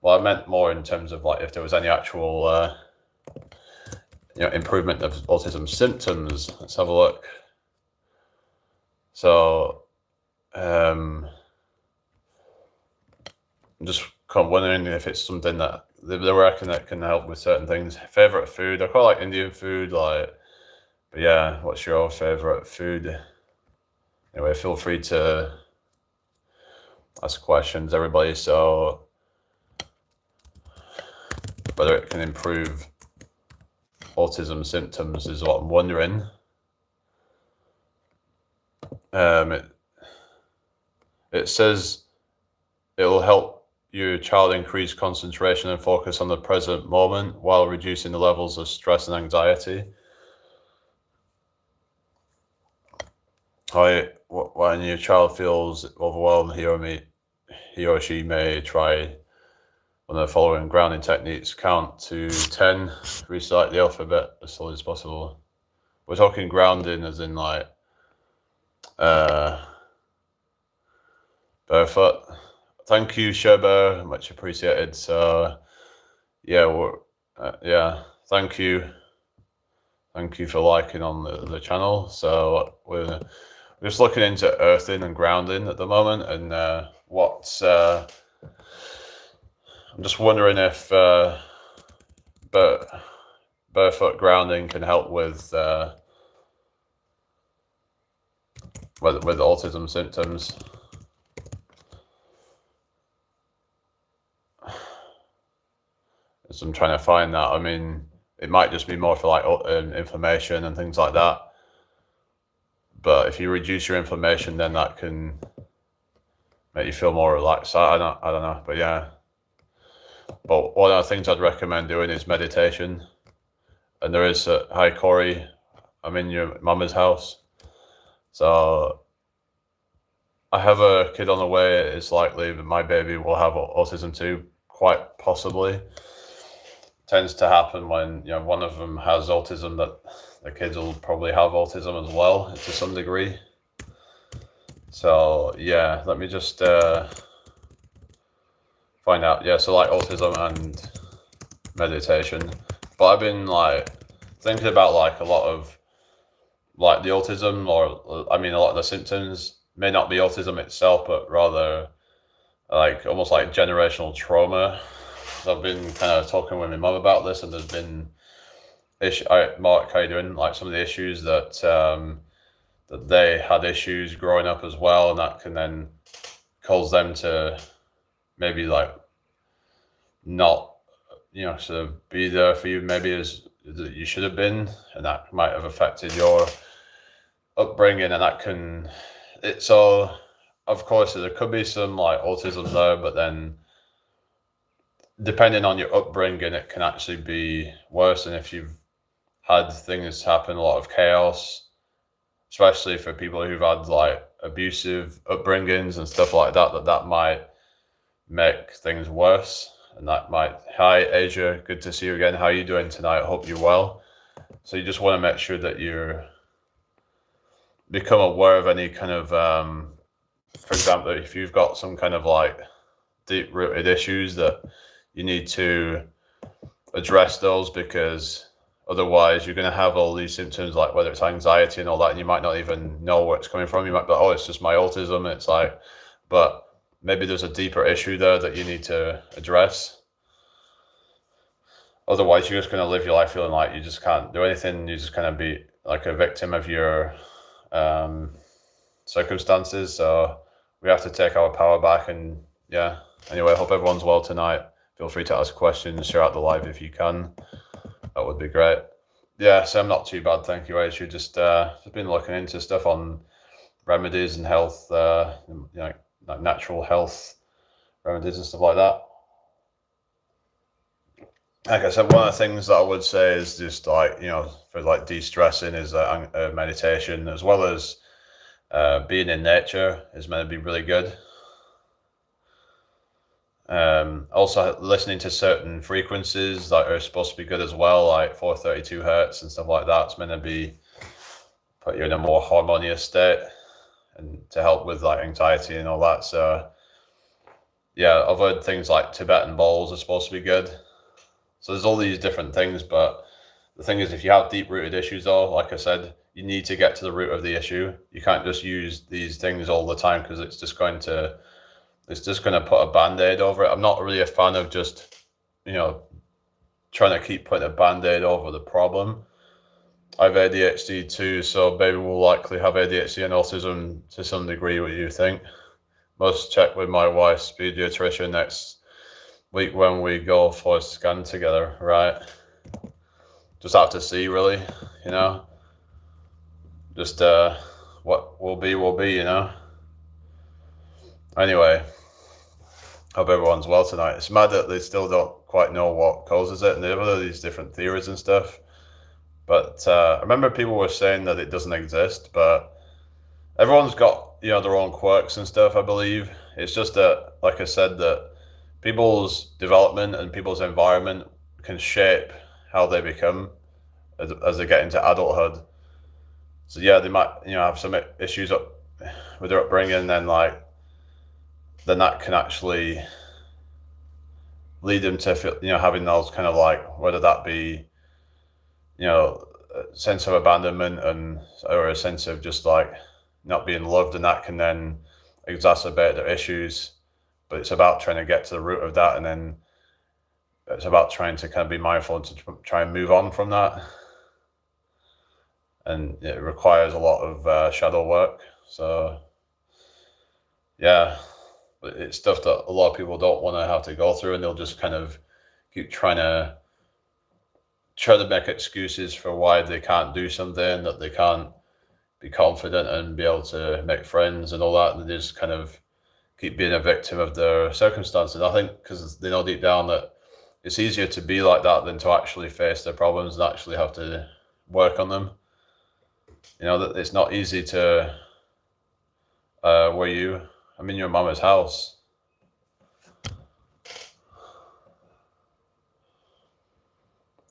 Well, I meant more in terms of like if there was any actual improvement of autism symptoms. Let's have a look. So I'm just kind of wondering if it's something that they reckon that can help with certain things. Favorite food? I quite like Indian food, but yeah, what's your favorite food? Anyway, feel free to ask questions, everybody. So whether it can improve autism symptoms is what I'm wondering. It says it will help your child increase concentration and focus on the present moment while reducing the levels of stress and anxiety. When your child feels overwhelmed, he or she may try one of the following grounding techniques. Count to 10, recite the alphabet as slowly as possible. We're talking grounding as in like barefoot. Thank you, Sherber, much appreciated. So yeah, thank you for liking on the channel. So we're just looking into earthing and grounding at the moment, and I'm just wondering if barefoot grounding can help with with autism symptoms. So I'm trying to find that. I mean, it might just be more for like inflammation and things like that. But if you reduce your inflammation, then that can make you feel more relaxed. I don't know, but yeah. But one of the things I'd recommend doing is meditation. And there is hi Corey, I'm in your mama's house. So I have a kid on the way. It's likely that my baby will have autism too, quite possibly. Tends to happen when one of them has autism, that the kids will probably have autism as well to some degree. So yeah, let me just find out. Yeah, so like autism and meditation. But I've been like thinking about like a lot of like the autism, or I mean a lot of the symptoms may not be autism itself, but rather like almost like generational trauma. So I've been kind of talking with my mum about this, and there's been Mark, how you doing? Like some of the issues that that they had issues growing up as well, and that can then cause them to maybe like not sort of be there for you maybe as you should have been, and that might have affected your upbringing, and that can so of course there could be some like autism there, but then depending on your upbringing it can actually be worse. And if you've had things happen, a lot of chaos, especially for people who've had like abusive upbringings and stuff like that, that might make things worse. And that might, hi Asia, good to see you again. How are you doing tonight? Hope you're well. So you just want to make sure that you're become aware of any kind of for example, if you've got some kind of like deep rooted issues, that you need to address those, because otherwise you're going to have all these symptoms, like whether it's anxiety and all that, and you might not even know where it's coming from. You might be like, oh, it's just my autism. It's like, but maybe there's a deeper issue there that you need to address. Otherwise, you're just going to live your life feeling like you just can't do anything. You're just going to be like a victim of your circumstances. So we have to take our power back. And yeah, anyway, I hope everyone's well tonight. Feel free to ask questions, share out the live if you can. That would be great. Yeah, so I'm not too bad, thank you, Aisha. Just been looking into stuff on remedies and health, like natural health remedies and stuff like that. Like I said, one of the things that I would say is just like, for like de-stressing is meditation, as well as being in nature is meant to be really good. Also listening to certain frequencies that are supposed to be good as well, like 432 hertz and stuff like that. It's meant to put you in a more harmonious state and to help with like anxiety and all that. So yeah, I've heard things like Tibetan bowls are supposed to be good. So there's all these different things, but the thing is, if you have deep rooted issues though, like I said, you need to get to the root of the issue. You can't just use these things all the time, because it's just going to put a band-aid over it. I'm not really a fan of just, trying to keep putting a band-aid over the problem. I have ADHD too, so baby will likely have ADHD and autism to some degree. What do you think? Must check with my wife's pediatrician next week when we go for a scan together, right? Just have to see, really, just what will be, Anyway, hope everyone's well tonight. It's mad that they still don't quite know what causes it, and they have all these different theories and stuff. But I remember people were saying that it doesn't exist, but everyone's got, their own quirks and stuff, I believe. It's just that, like I said, that people's development and people's environment can shape how they become as they get into adulthood. So yeah, they might, have some issues with their upbringing, and then that can actually lead them to feel, having those kind of like, whether that be, a sense of abandonment or a sense of just like not being loved, and that can then exacerbate their issues. But it's about trying to get to the root of that, and then it's about trying to kind of be mindful and to try and move on from that. and it requires a lot of shadow work. So yeah, but it's stuff that a lot of people don't want to have to go through, and they'll just kind of keep trying to make excuses for why they can't do something, that they can't be confident and be able to make friends and all that, and they just kind of keep being a victim of their circumstances. I think because they know deep down that it's easier to be like that than to actually face their problems and actually have to work on them. You know, that it's not easy to I'm in your mama's house.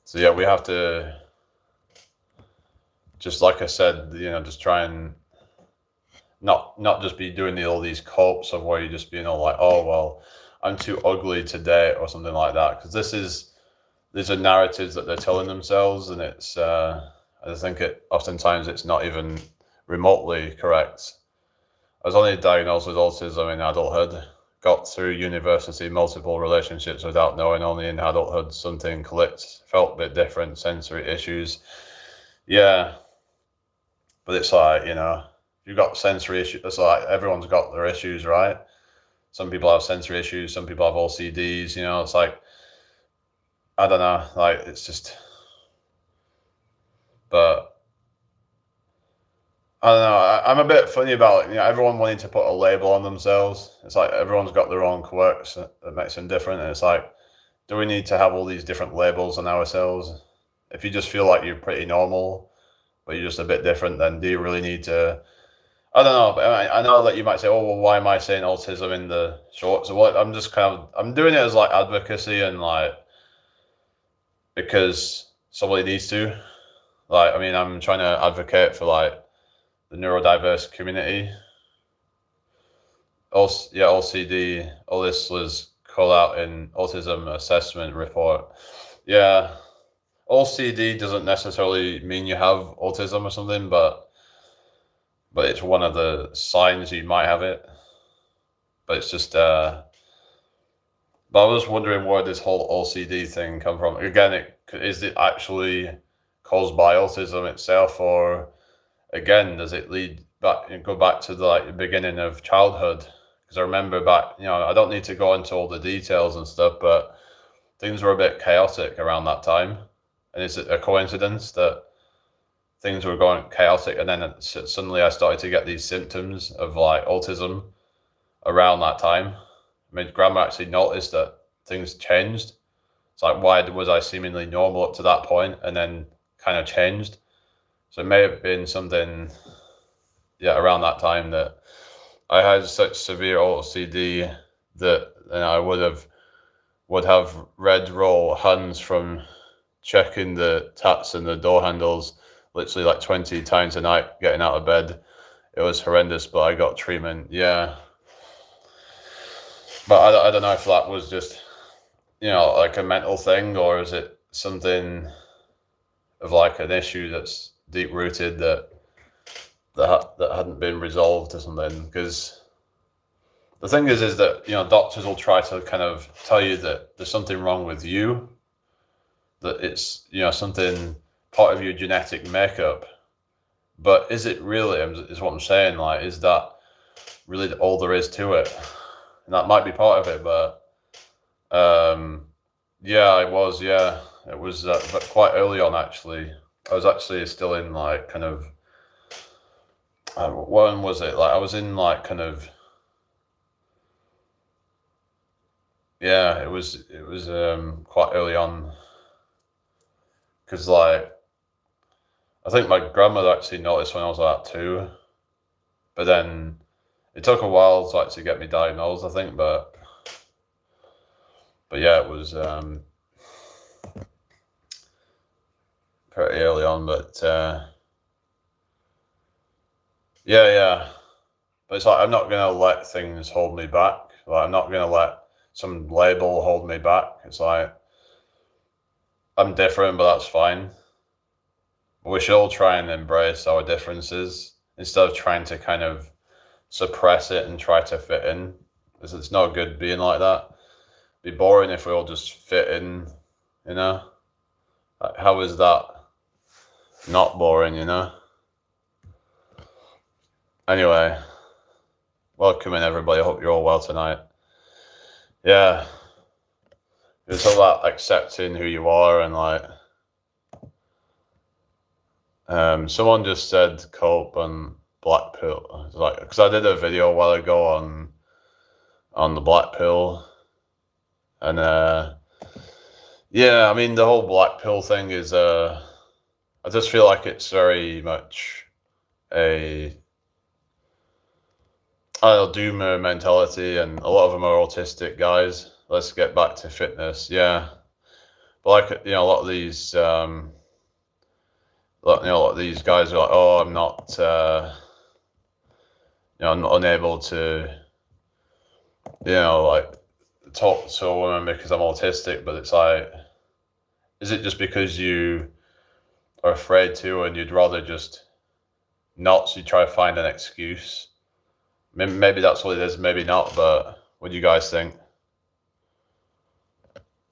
So yeah, we have to, just like I said, you know, just try and not just be doing all these copes of where you're just being all like, oh well, I'm too ugly to date or something like that, because these are narratives that they're telling themselves, and it's I think oftentimes it's not even remotely correct. I was only diagnosed with autism in adulthood, got through university, multiple relationships without knowing, only in adulthood something clicked, felt a bit different, sensory issues. Yeah, but it's like, you know, you've got sensory issues. It's like everyone's got their issues, right? Some people have sensory issues, some people have OCDs, you know, it's like, I don't know, like, it's just, but I don't know, I'm a bit funny about, you know, everyone wanting to put a label on themselves. It's like everyone's got their own quirks that makes them different, and it's like, do we need to have all these different labels on ourselves? If you just feel like you're pretty normal, but you're just a bit different, then do you really need to? I don't know, but I know that you might say, oh, well, why am I saying autism in the shorts? So what, I'm doing it as like advocacy, and like, because somebody needs to. Like, I mean, I'm trying to advocate for like the neurodiverse community. Also, yeah, OCD, all this was called out in autism assessment report. Yeah, OCD doesn't necessarily mean you have autism or something, but it's one of the signs you might have it. But it's just, but I was wondering where this whole OCD thing come from. Again, is it actually caused by autism itself, or again, does it go back to the beginning of childhood? Because I remember back, you know, I don't need to go into all the details and stuff, but things were a bit chaotic around that time. And is it a coincidence that things were going chaotic, and then suddenly I started to get these symptoms of like autism around that time? I mean, grandma actually noticed that things changed. It's like, why was I seemingly normal up to that point and then kind of changed? So it may have been something, yeah, around that time that I had such severe OCD that, you know, I would have red roll hands from checking the taps and the door handles literally like 20 times a night getting out of bed. It was horrendous, but I got treatment. Yeah. But I don't know if that was just, you know, like a mental thing, or is it something of like an issue that's deep rooted that hadn't been resolved or something? Because the thing is that, you know, doctors will try to kind of tell you that there's something wrong with you, that it's, you know, something part of your genetic makeup. But is it really, is what I'm saying, like, is that really all there is to it? And that might be part of it, but yeah, it was but quite early on, actually. I was actually still in like kind of, when was it? Like I was in like kind of, yeah, it was quite early on, because like I think my grandmother actually noticed when I was like 2, but then it took a while to actually get me diagnosed, I think, but yeah, it was pretty early on, but yeah. But it's like, I'm not gonna let things hold me back. Like, I'm not gonna let some label hold me back. It's like, I'm different, but that's fine. But we should all try and embrace our differences instead of trying to kind of suppress it and try to fit in. Because it's not good being like that. It'd be boring if we all just fit in, you know? Like, how is that not boring, you know? Anyway, welcome in everybody. I hope you're all well tonight. Yeah, it's all about accepting who you are and like. Someone just said cope and black pill. It's like, because I did a video a while ago on the black pill, and yeah, I mean the whole black pill thing is I just feel like it's very much a I don't know, doomer mentality, and a lot of them are autistic guys. Let's get back to fitness, yeah. But like a lot of these a lot of these guys are like, oh, I'm not I'm not unable to like talk to a woman because I'm autistic. But it's like, is it just because you are afraid to and you'd rather just not, so you try to find an excuse? Maybe that's what it is, maybe not, but what do you guys think?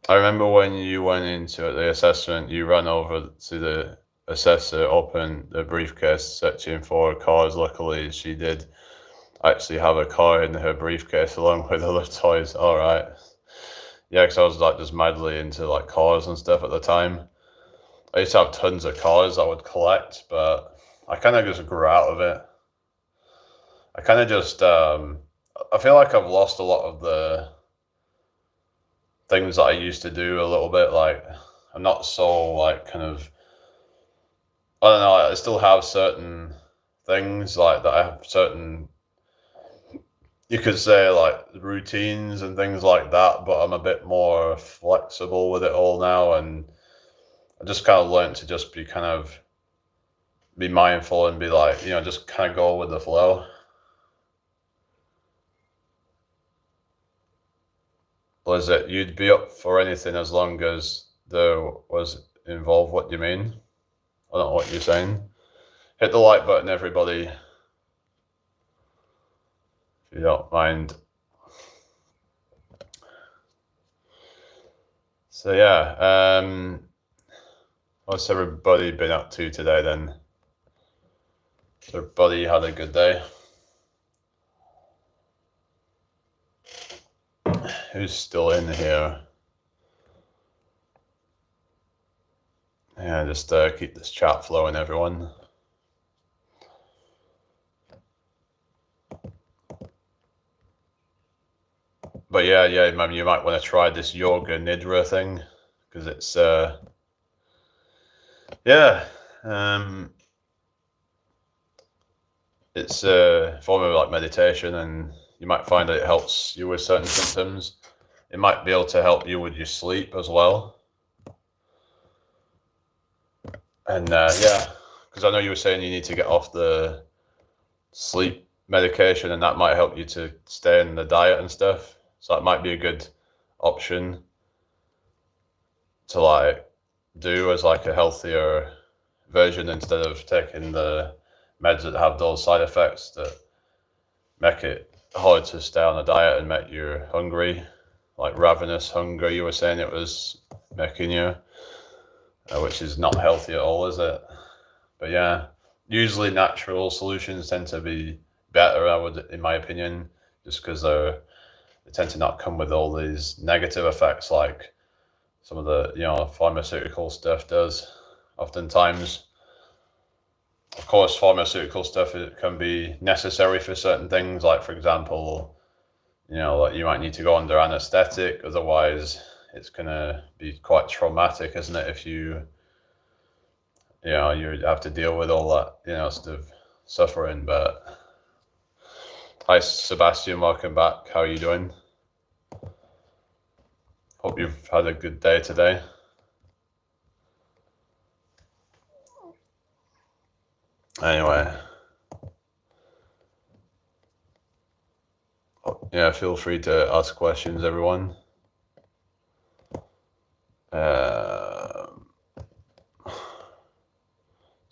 I remember when you went into the assessment, you ran over to the assessor, opened the briefcase, searching for cars. Luckily, she did actually have a car in her briefcase along with other toys. All right. Yeah, because I was like just madly into like cars and stuff at the time. I used to have tons of cars I would collect, but I kind of just grew out of it. I kind of just, I feel like I've lost a lot of the things that I used to do a little bit. Like, I'm not so like kind of, I don't know, I still have certain things like that. I have certain, you could say like routines and things like that, but I'm a bit more flexible with it all now. And I just kind of learned to just be kind of be mindful and be like, just kind of go with the flow. Was it you'd be up for anything as long as there was involved? What do you mean? I don't know what you're saying. Hit the like button, everybody, if you don't mind. So yeah, what's everybody been up to today then? Everybody had a good day? Who's still in here? Yeah, just keep this chat flowing, everyone. But yeah, you might want to try this yoga nidra thing, because it's it's a form of like meditation, and you might find that it helps you with certain symptoms. It might be able to help you with your sleep as well. And because I know you were saying you need to get off the sleep medication, and that might help you to stay in the diet and stuff. So that might be a good option to like do as like a healthier version, instead of taking the meds that have those side effects that make it hard to stay on a diet and make you hungry, like ravenous hunger. You were saying it was making you, which is not healthy at all, is it? But yeah, usually natural solutions tend to be better, in my opinion, just because they tend to not come with all these negative effects like some of the pharmaceutical stuff does oftentimes. Of course, pharmaceutical stuff, it can be necessary for certain things, like for example, like you might need to go under anesthetic, otherwise it's gonna be quite traumatic, isn't it, if you have to deal with all that sort of suffering. But hi Sebastian, welcome back. How are you doing? Hope you've had a good day today. Anyway, yeah, feel free to ask questions, everyone. So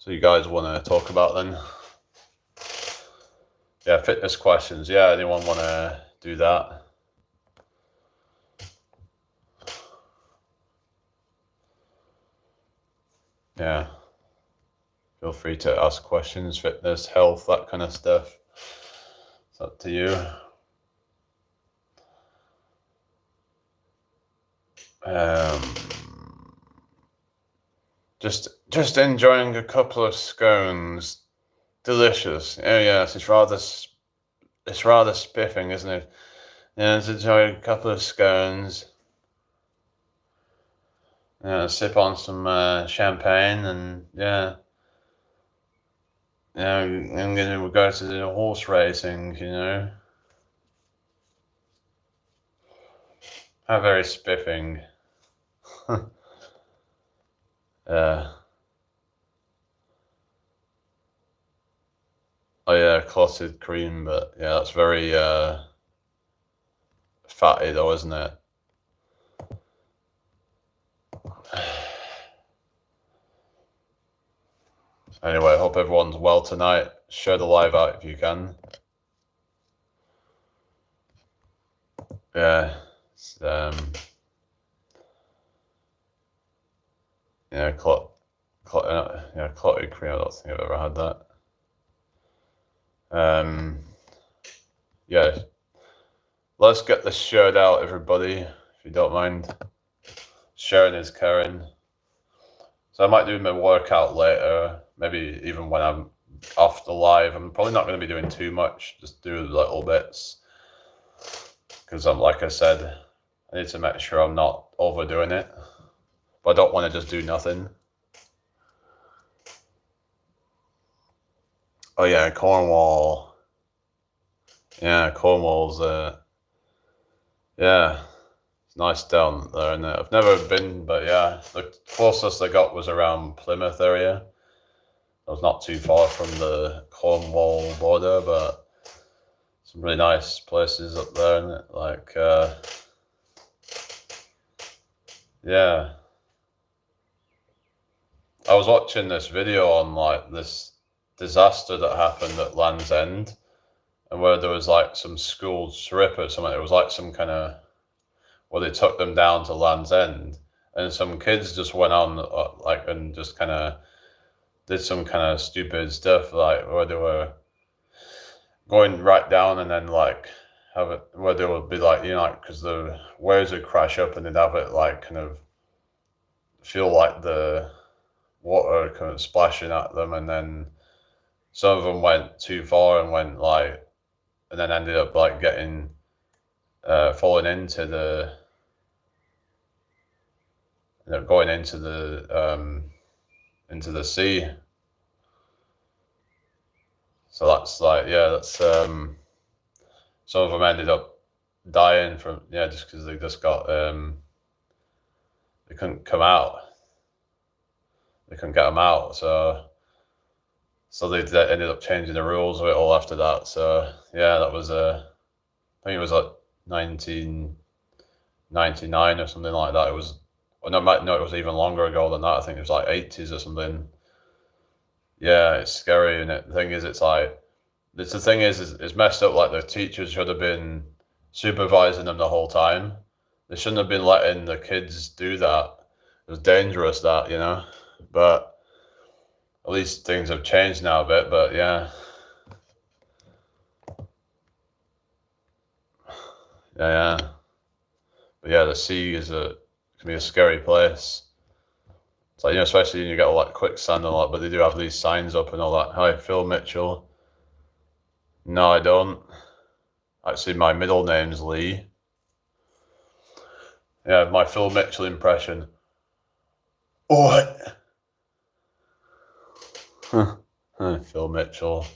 you guys want to talk about then? Yeah, fitness questions. Yeah, anyone want to do that? Yeah, feel free to ask questions, fitness, health, that kind of stuff. It's up to you. Just enjoying a couple of scones. Delicious. Oh yes, it's rather spiffing, isn't it? Yeah, just enjoy a couple of scones. Yeah, sip on some champagne, and yeah, I'm gonna go to the horse racing. How very spiffing. uh, oh yeah, clotted cream, but yeah, that's very fatty though, isn't it? Anyway, I hope everyone's well tonight. Share the live out if you can. Yeah, yeah, clotted cream. I don't think I've ever had that. Yeah, let's get this shared out, everybody, if you don't mind. Sharing is caring. So I might do my workout later, maybe even when I'm off the live. I'm probably not going to be doing too much, just do little bits. Because like I said, I need to make sure I'm not overdoing it. But I don't want to just do nothing. Oh yeah, Cornwall. Yeah, Cornwall's yeah, it's nice down there, and I've never been, but yeah, the closest I got was around Plymouth area. I was not too far from the Cornwall border, but some really nice places up there, and like yeah. I was watching this video on like this disaster that happened at Land's End, and where there was like some school trip or something. It was like some kind of where they took them down to Land's End, and some kids just went on like and just kind of did some kind of stupid stuff, like where they were going right down and then like have it where they would be like, like because the waves would crash up and they'd have it like kind of feel like the water kind of splashing at them, and then some of them went too far and went like, and then ended up like getting falling into the going into the sea. So that's like, yeah, that's some of them ended up dying from just because they just got they couldn't come out. They couldn't get them out, so they ended up changing the rules of it all after that. So yeah, that was I think it was like 1999 or something like that. It was, well, no, it was even longer ago than that. I think it was like 80s or something. Yeah, it's scary, and the thing is, it's like, it's messed up. Like the teachers should have been supervising them the whole time. They shouldn't have been letting the kids do that. It was dangerous, that. But at least things have changed now a bit. But yeah, yeah. But yeah, the sea can be a scary place. It's like, especially when you get all that quicksand and all that. But they do have these signs up and all that. Hi, Phil Mitchell. No, I don't. Actually, my middle name's Lee. Yeah, my Phil Mitchell impression. What? Phil Mitchell.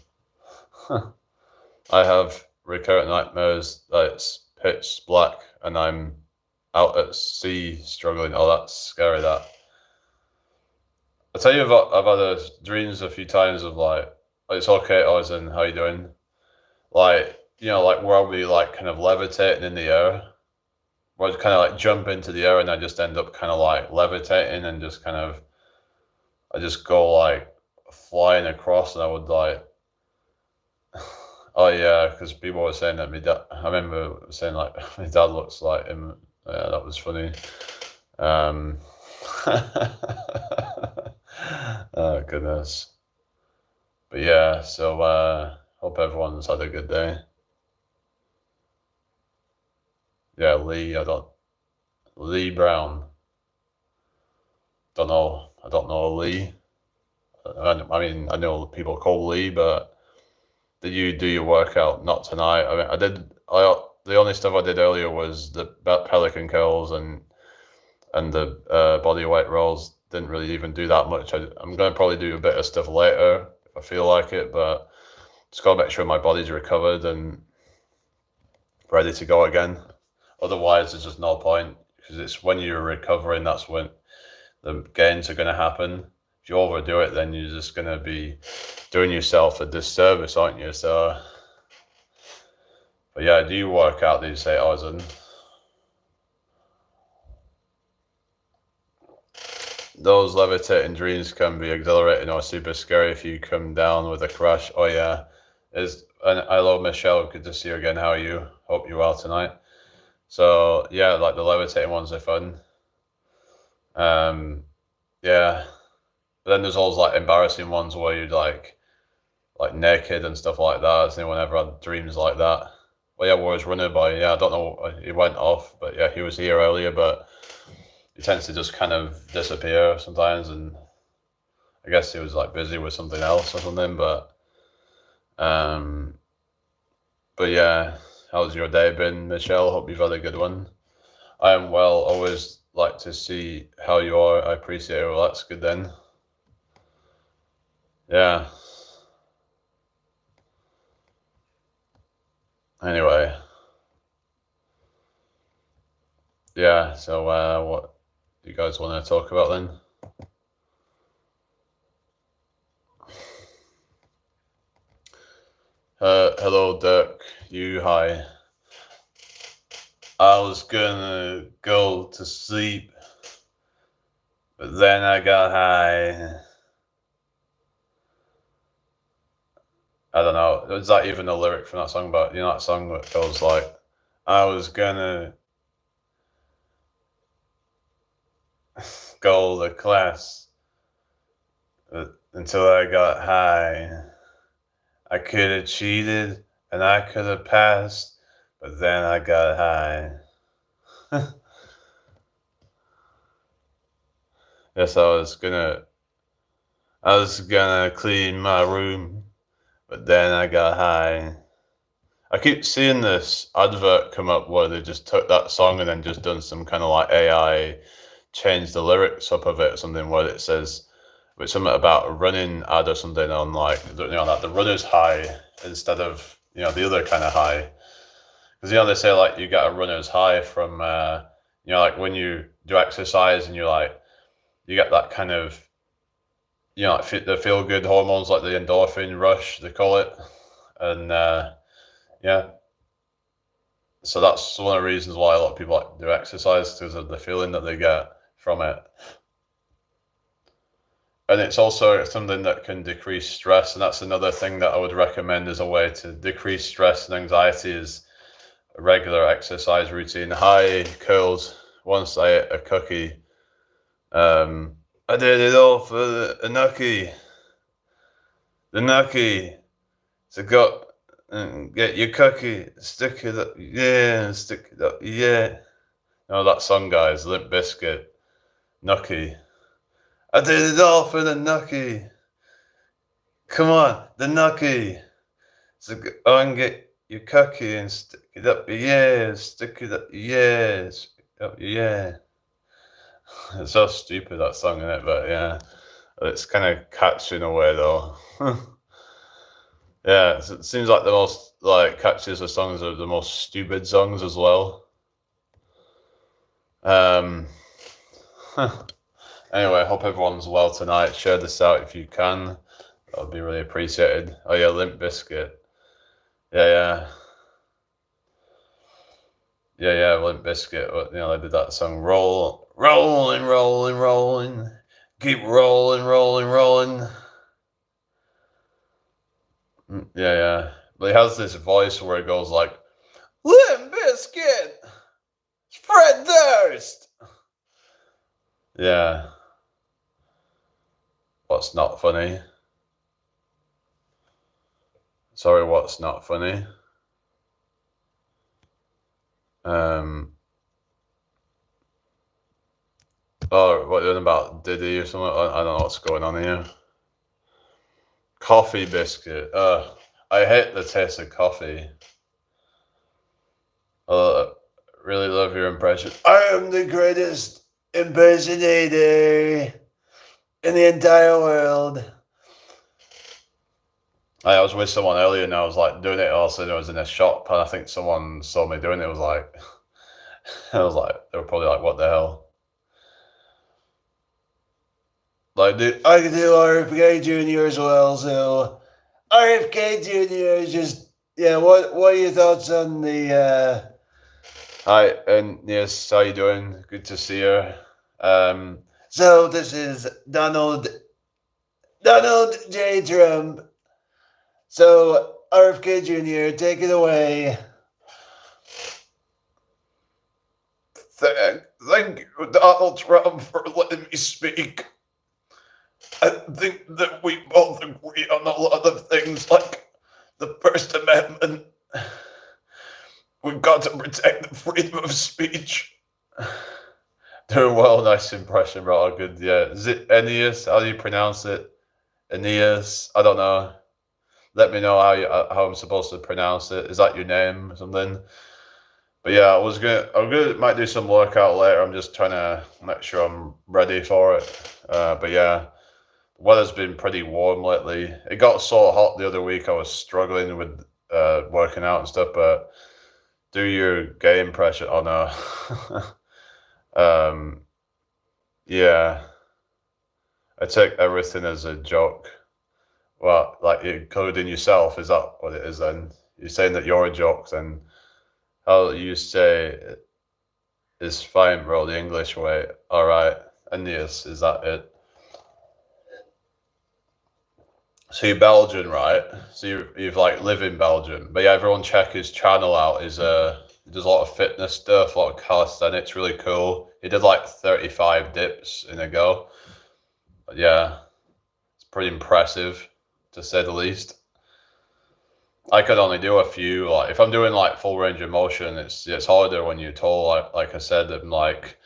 I have recurrent nightmares that it's pitch black and I'm out at sea struggling. Oh, that's scary, that. I tell you, I've had dreams a few times of like, it's okay, Ozen, how you doing? Like, like where I'll be like kind of levitating in the air. Where I'd kind of like jump into the air and I just end up kind of like levitating and just kind of, I just go like flying across, and I would like, oh yeah, because people were saying that my dad, I remember saying like, my dad looks like him. Yeah, that was funny. Oh goodness. But yeah, so Hope everyone's had a good day. Yeah, Lee Brown. I don't know Lee. I mean, I know people call Lee, but did you do your workout? Not tonight. I mean, the only stuff I did earlier was the pelican curls and the body weight rolls. Didn't really even do that much. I'm going to probably do a bit of stuff later if I feel like it, but just got to make sure my body's recovered and ready to go again. Otherwise, there's just no point, because it's when you're recovering that's when the gains are going to happen. If you overdo it, then you're just going to be doing yourself a disservice, aren't you? So, but yeah, do you work out these 8 hours in? Those levitating dreams can be exhilarating or super scary if you come down with a crash. Oh yeah. And hello Michelle, good to see you again. How are you? Hope you're well tonight. So yeah, like the levitating ones are fun. Yeah. But then there's always like embarrassing ones where you're like naked and stuff like that. Has anyone ever had dreams like that? Well, yeah, where's Runner Boy? Yeah, I don't know. He went off, but yeah, he was here earlier, but he tends to just kind of disappear sometimes, and I guess he was like busy with something else or something. But yeah, how's your day been, Michelle? Hope you've had a good one. I am well. Always like to see how you are. I appreciate it. Well, that's good then. Yeah. Anyway. Yeah. So what do you guys want to talk about then? Hello, Dirk. Hi. I was gonna go to sleep, but then I got high. I don't know. Is that even a lyric from that song? But you know that song that goes like, I was gonna go to class until I got high. I could have cheated and I could have passed, but then I got high. Yes, I was gonna clean my room, but then I got high. I keep seeing this advert come up where they just took that song and then just done some kind of like AI, changed the lyrics up of it or something, where it says, with something about a running ad or something on like, like the runner's high instead of, the other kind of high. Because, they say like you get a runner's high from, like when you do exercise and you get that kind of, like the feel good hormones, like the endorphin rush, they call it. And, yeah. So that's one of the reasons why a lot of people like do exercise, because of the feeling that they get from it. And it's also something that can decrease stress, and that's another thing that I would recommend as a way to decrease stress and anxiety is a regular exercise routine. Hi, curls. Once I ate a cookie. I did it all for the nucky. The nucky. So get your cookie, stick it up, yeah, stick it up, yeah. That song, guys, Limp Bizkit, Nucky. I did it all for the Nucky. Come on, the Nucky. So go and get your cookie and stick it up, yeah, stick it up, yeah, stick it up, yeah. It's so stupid, that song, isn't it? But yeah, it's kind of catchy in a way, though. Yeah, it seems like the most catchiest of songs are the most stupid songs as well. Anyway, I hope everyone's well tonight. Share this out if you can. That would be really appreciated. Oh yeah, Limp Bizkit. Yeah. Limp Bizkit. They did that song. Rolling. Keep rolling. Yeah. But he has this voice where it goes like, Limp Bizkit, Fred Durst. Yeah. What's not funny? Sorry, what's not funny? Oh, what you're about Diddy or something? I don't know what's going on here. Coffee biscuit. I hate the taste of coffee. Really love your impression. I am the greatest impersonator in the entire world. I was with someone earlier and I was like doing it. Also, I was in a shop and I think someone saw me doing it. Was like, I was like, they were probably like, "What the hell?" Like, I can do RFK Jr. as well. So, RFK Jr. is just yeah. What are your thoughts on the? Hi, and yes, how you doing? Good to see you. So this is Donald J. Trump. So RFK Jr., take it away. Thank you, Donald Trump, for letting me speak. I think that we both agree on a lot of things, like the First Amendment. We've got to protect the freedom of speech. Doing well, nice impression, bro. Good, yeah. Is it Aeneas? How do you pronounce it? Aeneas? I don't know. Let me know how I'm supposed to pronounce it. Is that your name or something? But yeah, might do some workout later. I'm just trying to make sure I'm ready for it. But yeah, the weather's been pretty warm lately. It got so hot the other week. I was struggling with working out and stuff. But do your gay impression. Oh no. Yeah, I take everything as a joke. Well, like including yourself. Is that what it is then? You're saying that you're a joke then? How you say is fine, bro, the English way. All right. Aeneas, is that it? So you're Belgian, right? So you've like live in Belgium. But yeah, everyone check his channel out. He does a lot of fitness stuff, a lot of calisthenics, really cool. He did like 35 dips in a go. But yeah, it's pretty impressive to say the least. I could only do a few. Like if I'm doing like full range of motion, it's harder when you're tall. Like I said, I'm like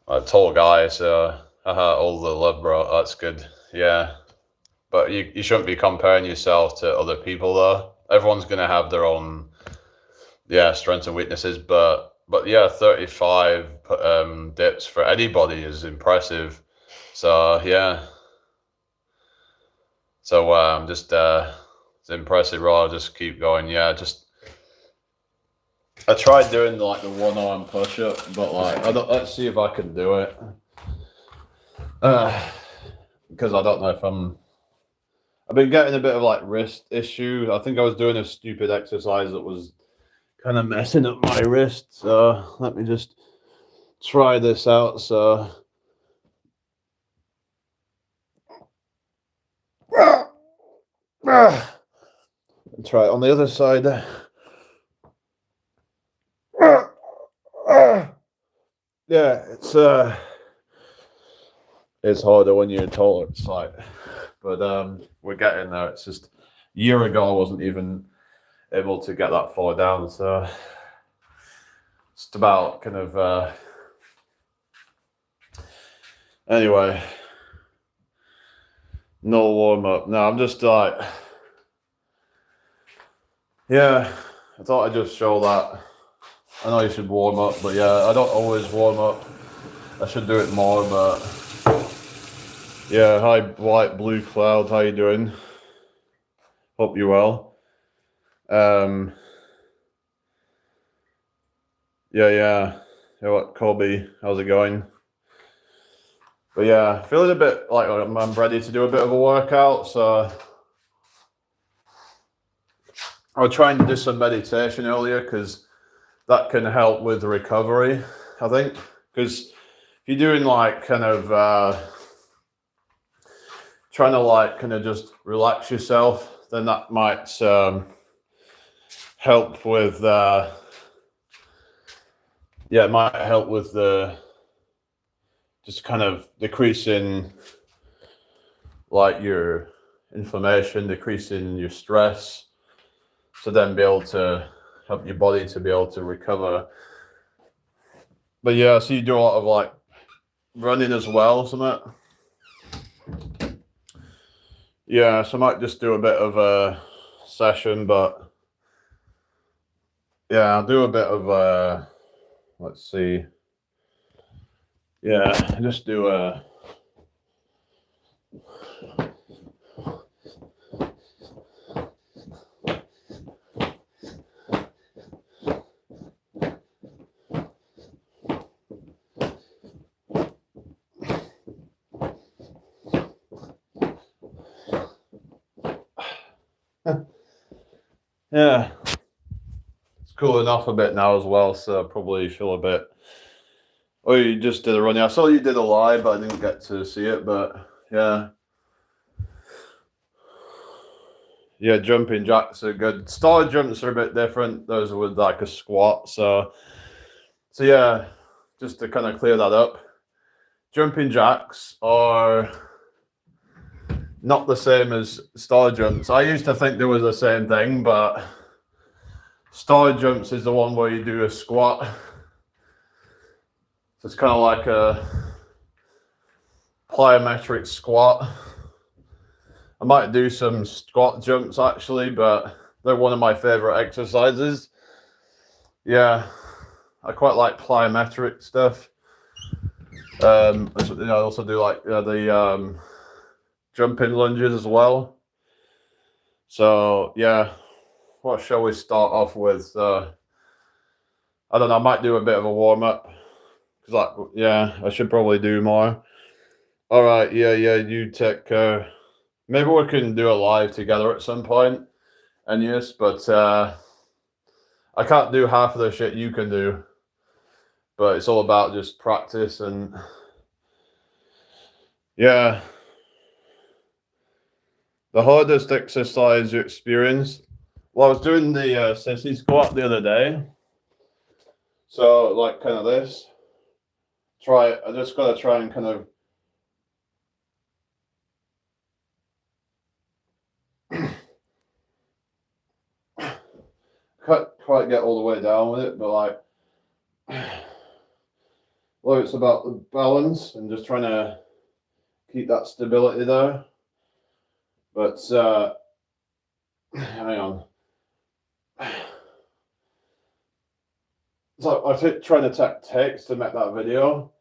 a tall guy, so all the love, bro. That's good. Yeah, but you shouldn't be comparing yourself to other people though. Everyone's gonna have their own strengths and weaknesses. But yeah, 35 dips for anybody is impressive. So yeah, so just it's impressive, bro. I'll just keep going. Yeah, just I tried doing like the one arm push up, but like let's see if I can do it. Because I don't know if I've been getting a bit of like wrist issue. I think I was doing a stupid exercise that was kind of messing up my wrist. So let me just try this out. So try it on the other side. Yeah, it's harder when you're taller. It's like, but we're getting there. It's just a year ago I wasn't even able to get that far down. So it's about kind of anyway. No warm up. No, I'm just like, yeah. I thought I'd just show that. I know you should warm up, but yeah, I don't always warm up. I should do it more, but yeah. Hi, White Blue Cloud. How you doing? Hope you're well. Yeah. What, Colby? How's it going? But yeah, feeling a bit like I'm ready to do a bit of a workout. So I was trying to do some meditation earlier because that can help with recovery, I think. Because if you're doing like kind of trying to like kind of just relax yourself, then that might help with it might help with the just kind of decreasing like your inflammation, decreasing your stress, to then be able to help your body to be able to recover. But yeah, so you do a lot of like running as well, something. Yeah, so I might just do a bit of a session, but yeah, I'll do a bit of let's see. Yeah, just do a yeah. It's cooling off a bit now as well, so I probably feel a bit. Oh, you just did a running. I saw you did a live, but I didn't get to see it. But yeah, yeah, jumping jacks are good. Star jumps are a bit different. Those are with like a squat. So yeah, just to kind of clear that up, jumping jacks are not the same as star jumps. I used to think they were the same thing, but star jumps is the one where you do a squat. So it's kind of like a plyometric squat. I might do some squat jumps actually, but they're one of my favorite exercises. Yeah, I quite like plyometric stuff. I also do like the jumping lunges as well. So yeah, what shall we start off with? I don't know. I might do a bit of a warm up because, yeah, I should probably do more. All right, yeah, you take care. Maybe we can do a live together at some point. And yes, but I can't do half of the shit you can do. But it's all about just practice and yeah. The hardest exercise you experienced. Well, I was doing the sissy squat the other day. So like kind of this. I just gotta try and kind of can't quite get all the way down with it, but like well, it's about the balance and just trying to keep that stability there. But hang on. So I keep trying to take takes to make that video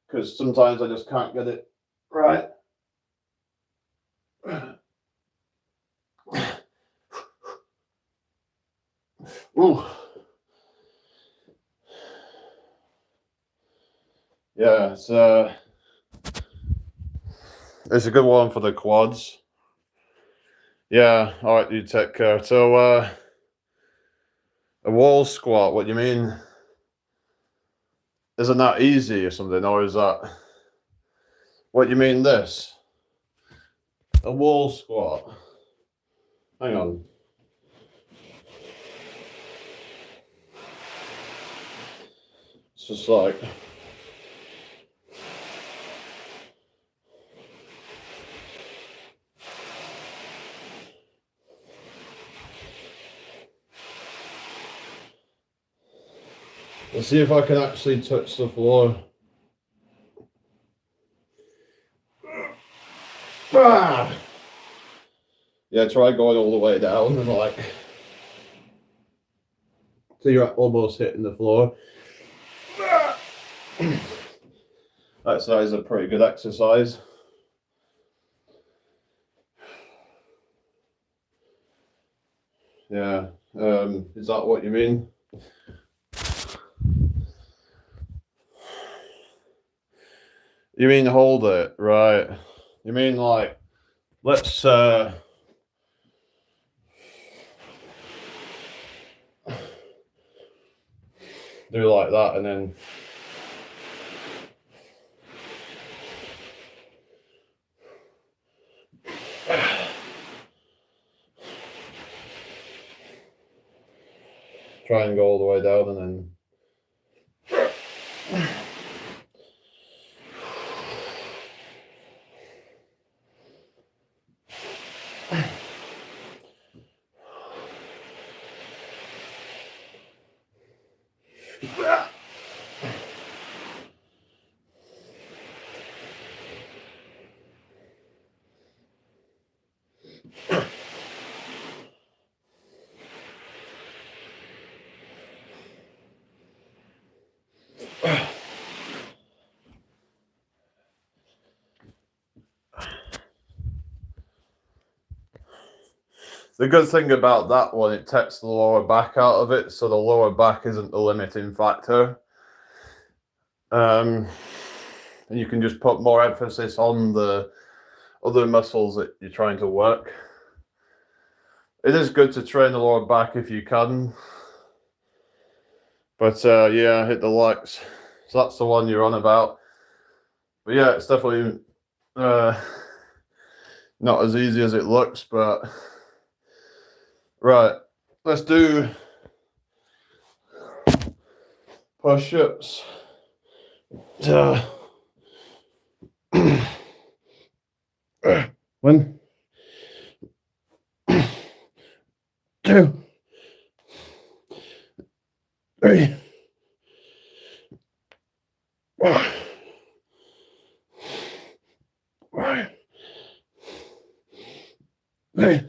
because sometimes I just can't get it right. Ooh. Yeah, it's a good one for the quads. Yeah, all right, you take care. So a wall squat, what do you mean? Isn't that easy or something? Or is that what you mean this? A wall squat. Hang on. It's just like let's see if I can actually touch the floor. Ah! Yeah, try going all the way down and like so you're almost hitting the floor. That is a pretty good exercise. Yeah. Is that what you mean? You mean hold it, right? You mean like let's do like that and then try and go all the way down and then The good thing about that one, it takes the lower back out of it, so the lower back isn't the limiting factor. And you can just put more emphasis on the other muscles that you're trying to work. It is good to train the lower back if you can. But yeah, hit the likes. So that's the one you're on about. But yeah, it's definitely not as easy as it looks, but right, let's do push-ups. 1, 2, 3, 4, 5, 6, 7, 8.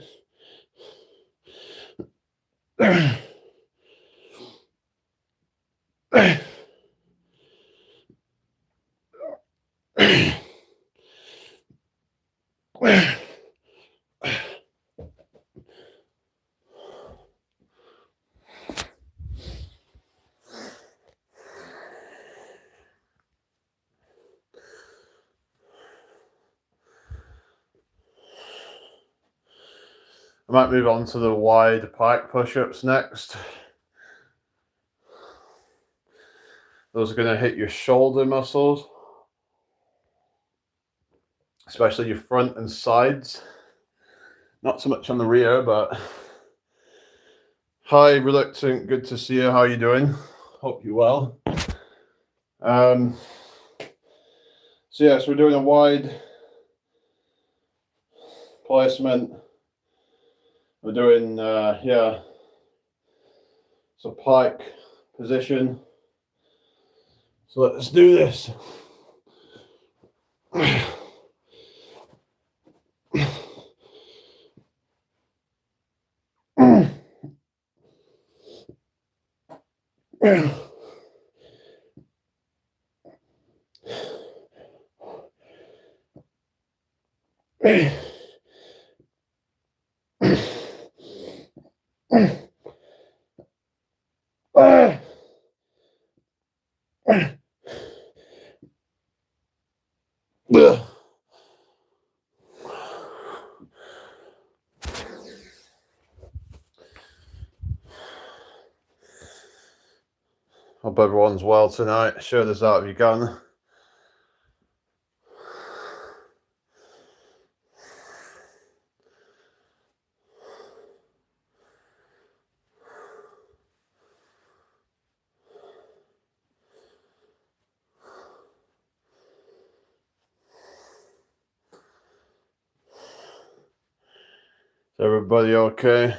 I might move on to the wide pike push-ups next. Those are going to hit your shoulder muscles, especially your front and sides. Not so much on the rear, but hi, Reluctant. Good to see you. How are you doing? Hope you're well. So yes, we're doing a wide placement. We're doing yeah, so pike position. So let's do this. Hope everyone's well tonight. Share this out if you can. Is everybody okay?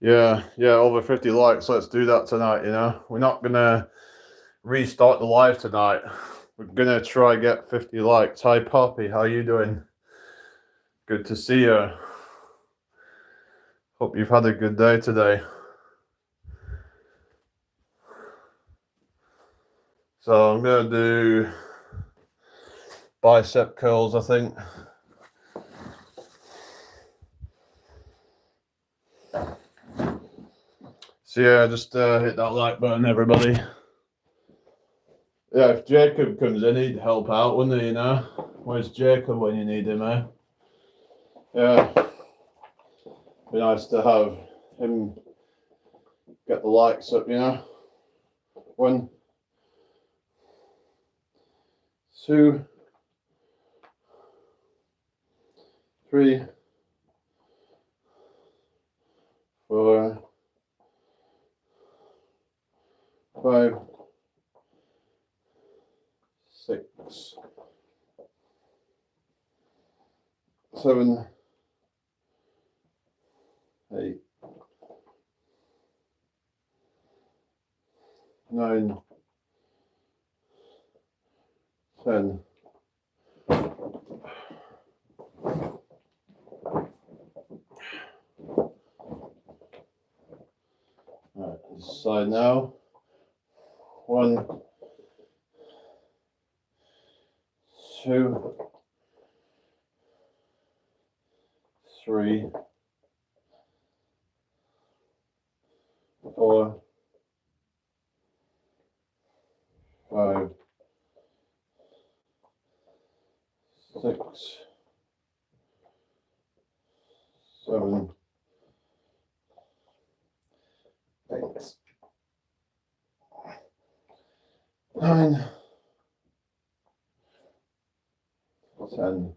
Yeah, over 50 likes. Let's do that tonight, you know. We're not going to restart the live tonight. We're going to try get 50 likes. Hi, Poppy. How you doing? Good to see you. Hope you've had a good day today. So I'm going to do bicep curls, I think. So yeah, just hit that like button, everybody. Yeah, if Jacob comes in, he'd help out, wouldn't he, you know? Where's Jacob when you need him, eh? Yeah. Be nice to have him get the likes up, you know? 1, 2, 3, 4, 5, 6, 7, 8, 9, 10. Alright, this side now. 1, 2, 3, 4, 5, 6, 7, 8, 9, 10.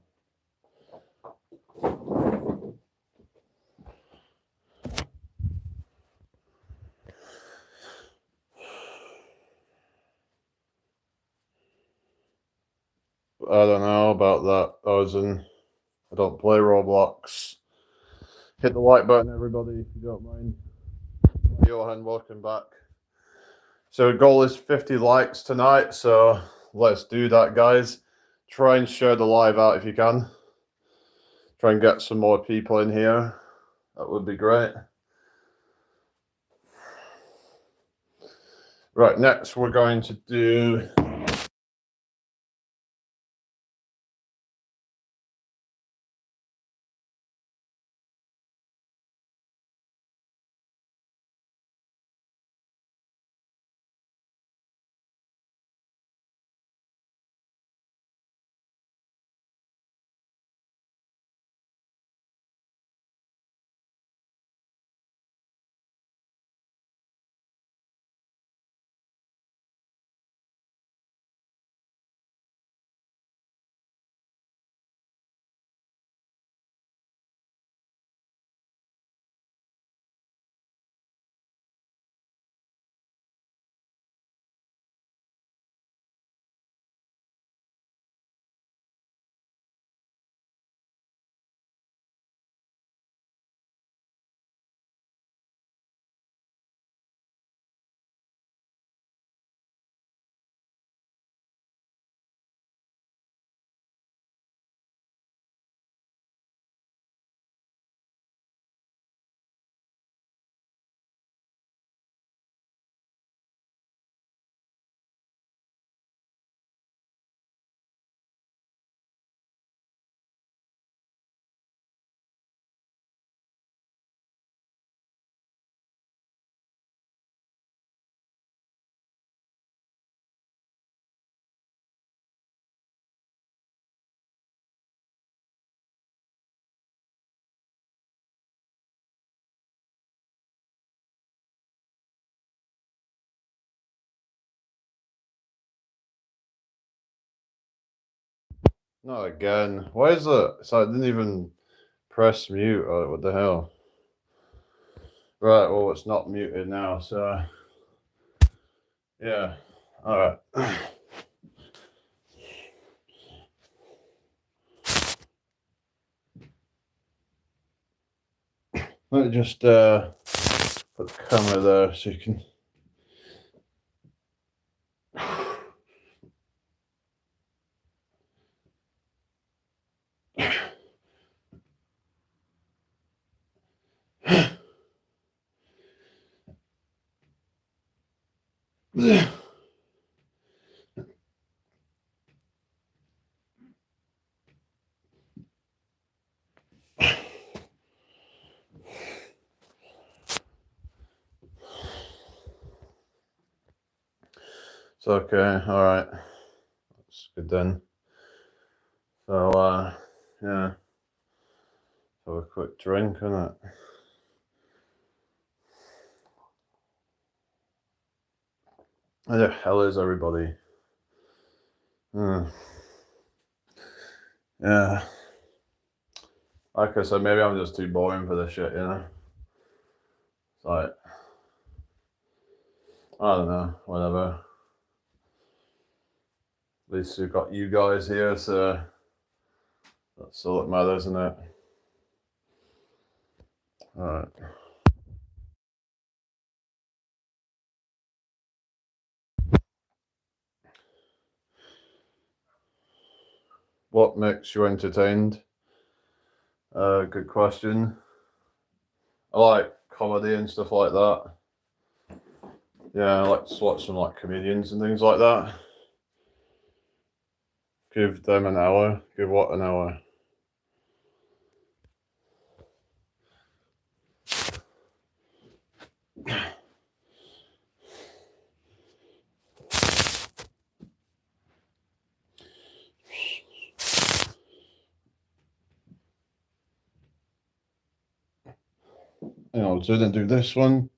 I don't know about that. I don't play Roblox. Hit the like button, everybody, if you don't mind. Johan, welcome back. So the goal is 50 likes tonight, so let's do that, guys. Try and share the live out if you can. Try and get some more people in here. That would be great. Right, next we're going to do... Not again. Why is it? So I didn't even press mute. Oh, what the hell? Right, well, it's not muted now, so... Yeah, alright. Let me just put the camera there so you can... It's okay, alright. That's good then. So, yeah. Have a quick drink, innit? Where the hell is everybody? Yeah. Like I said, maybe I'm just too boring for this shit, you know? It's like... I don't know, whatever. At least we've got you guys here, so... That's all that matters, isn't it? Alright. What makes you entertained? Good question. I like comedy and stuff like that. Yeah, I like to watch some like comedians and things like that. Give them an hour. Give what an hour? So then do this one.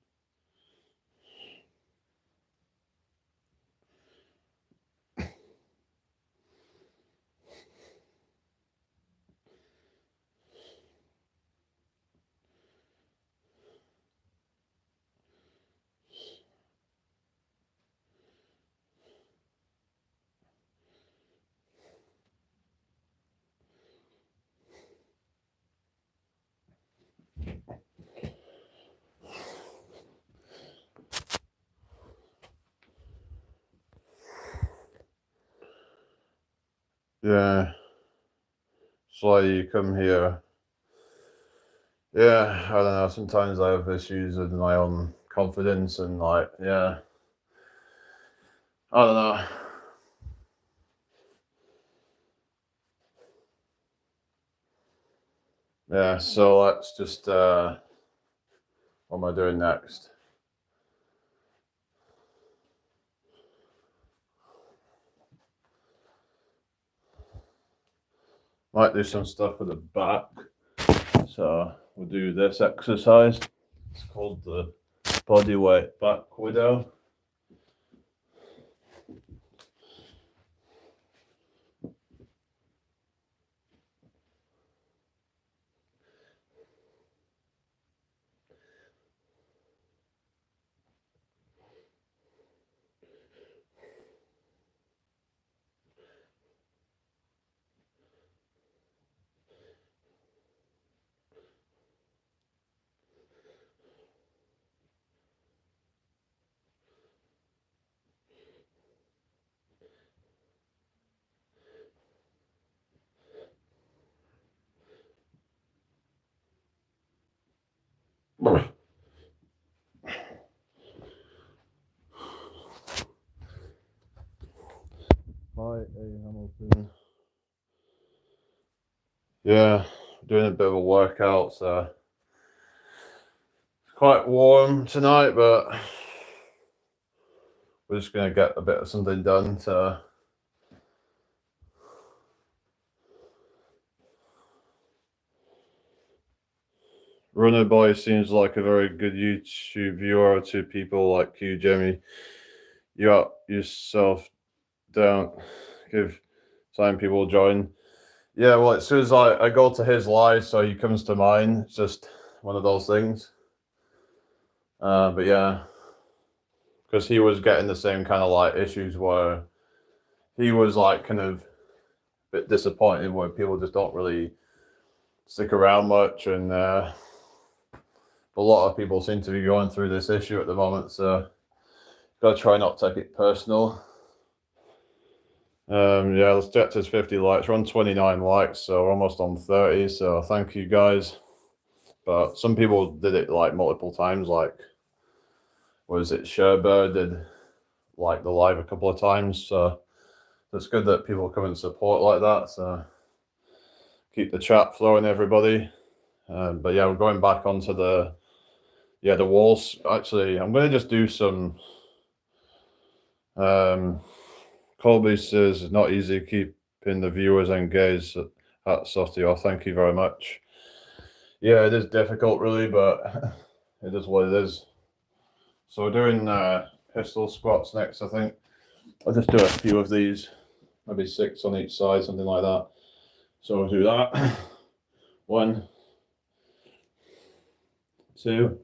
Yeah. So you come here. Yeah, I don't know. Sometimes I have issues with my own confidence and yeah. I don't know. Yeah, so let's just what am I doing next? Might do some stuff with the back. So we'll do this exercise. It's called the bodyweight back widow. Hi, A. Hamilton. Yeah, doing a bit of a workout, so it's quite warm tonight, but we're just gonna get a bit of something done. So Runner Boy seems like a very good YouTube viewer to people like you, Jamie. You out yourself, don't give time people join. Yeah, well, as soon as I go to his live, so he comes to mine. It's just one of those things. But yeah, because he was getting the same kind of like issues where he was like kind of a bit disappointed where people just don't really stick around much, and a lot of people seem to be going through this issue at the moment. So gotta try not to take it personal. Yeah, let's get to 50 likes. We're on 29 likes, so we're almost on 30. So thank you guys. But some people did it like multiple times. Like, was it Sherber did like the live a couple of times? So it's good that people come and support like that. So keep the chat flowing, everybody. But yeah, we're going back onto the walls. Actually, I'm going to just do some. Colby says it's not easy keeping the viewers engaged at Sotio. Thank you very much. Yeah, it is difficult, really, but it is what it is. So we're doing pistol squats next, I think. I'll just do a few of these, maybe 6 on each side, something like that. So we'll do that. 1, 2,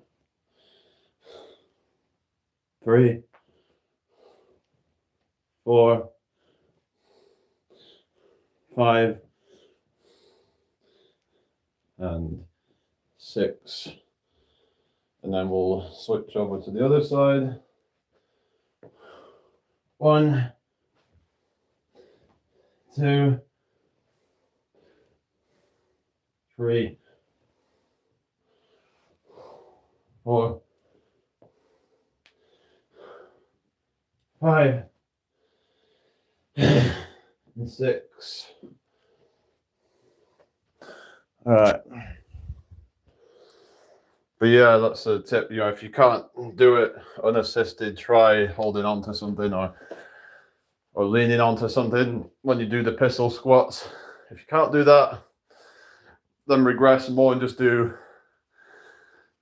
3, 4, 5, and 6. And then we'll switch over to the other side. 1, 2, 3, 4, 5, and 6. All right. But yeah, that's a tip. If you can't do it unassisted, try holding on to something or leaning onto something when you do the pistol squats. If you can't do that, then regress more and just do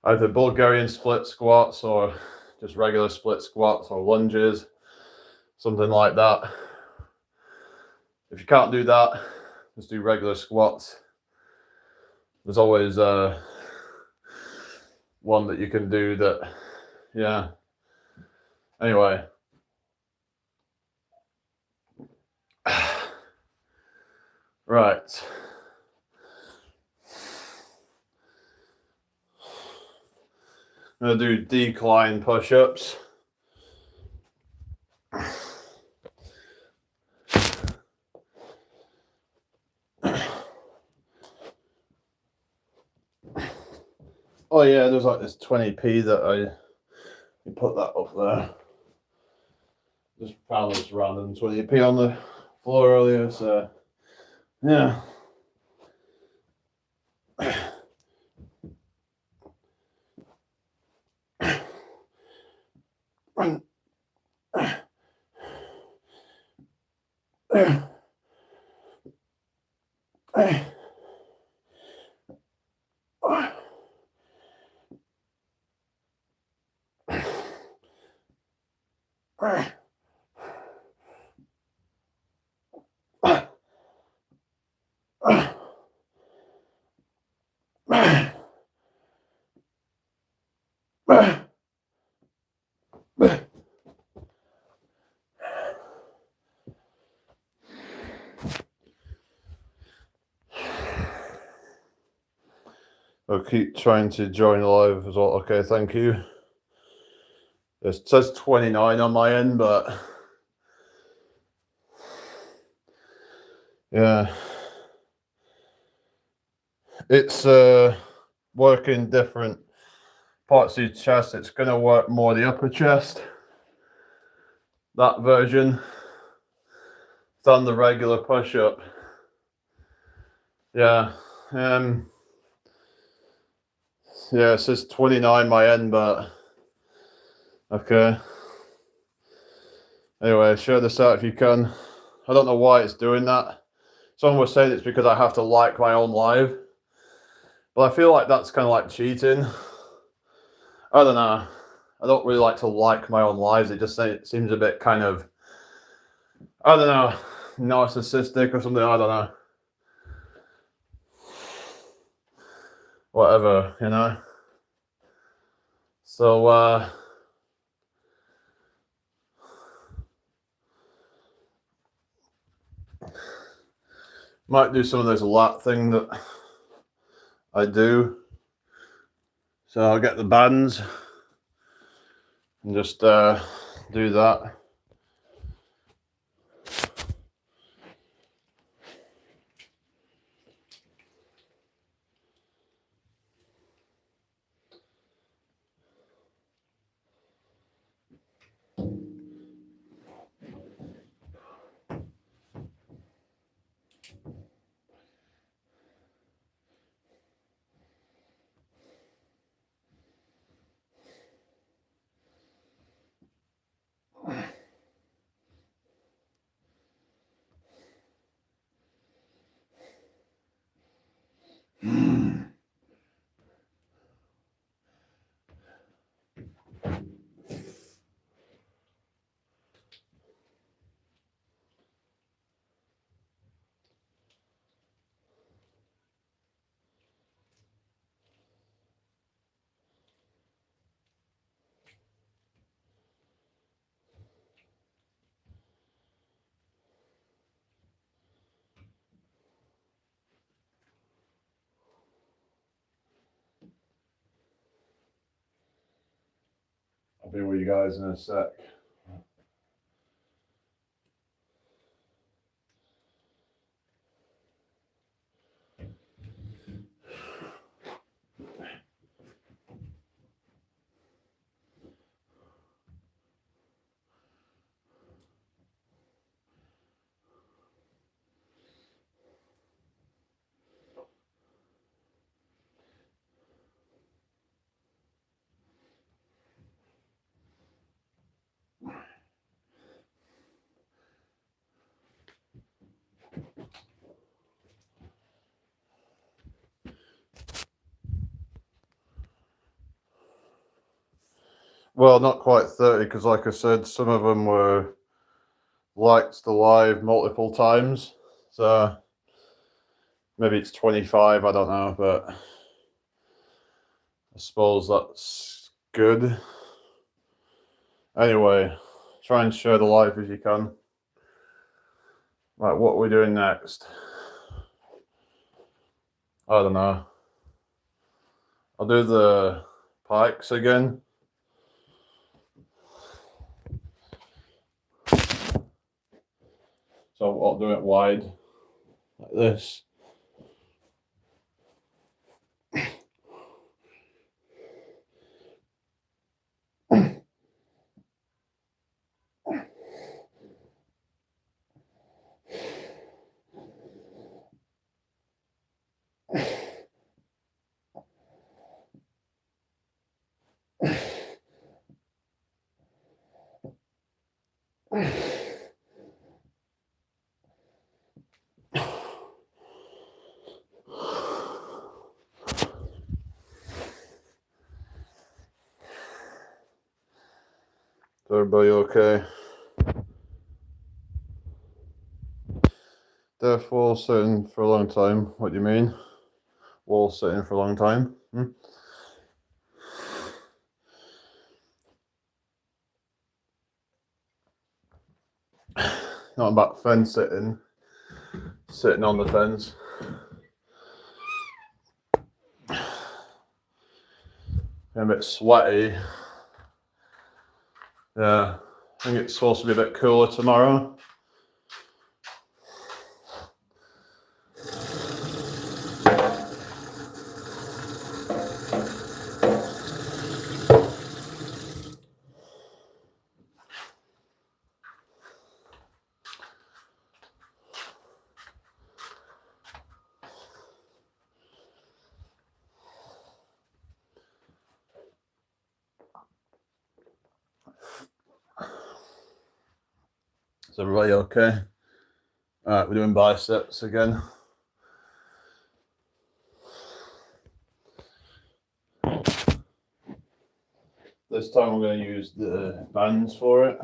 either Bulgarian split squats or just regular split squats or lunges, something like that. If you can't do that, just do regular squats. There's always one that you can do that, yeah. Anyway. Right. I'm going to do decline push-ups. Oh yeah, there's like this 20p that you put that up there. Just found this random 20p on the floor earlier, so yeah. I'll keep trying to join live as well. Okay, thank you. It says 29 on my end, but yeah, it's working different parts of your chest. It's going to work more the upper chest, that version, than the regular push-up. Yeah, yeah, it says 29 my end, but okay. Anyway, share this out if you can. I don't know why it's doing that. Someone was saying it's because I have to like my own live, but I feel like that's kind of like cheating. I don't know. I don't really like to like my own lives. It just seems a bit kind of, I don't know, narcissistic or something. I don't know. Whatever, you know. So might do some of this lat thing that I do. So I'll get the bands and just do that. I'll be with you guys in a sec. Well, not quite 30, because like I said, some of them were liked the live multiple times. So maybe it's 25, I don't know, but I suppose that's good. Anyway, try and share the live if you can. Right, what are we doing next? I don't know. I'll do the pikes again. So I'll do it wide, like this. Is everybody okay? Deaf wall sitting for a long time. What do you mean? Wall sitting for a long time? Not about fence sitting. Sitting on the fence. I'm a bit sweaty. Yeah, I think it's supposed to be a bit cooler tomorrow. Is everybody okay? Alright, we're doing biceps again. This time I'm going to use the bands for it.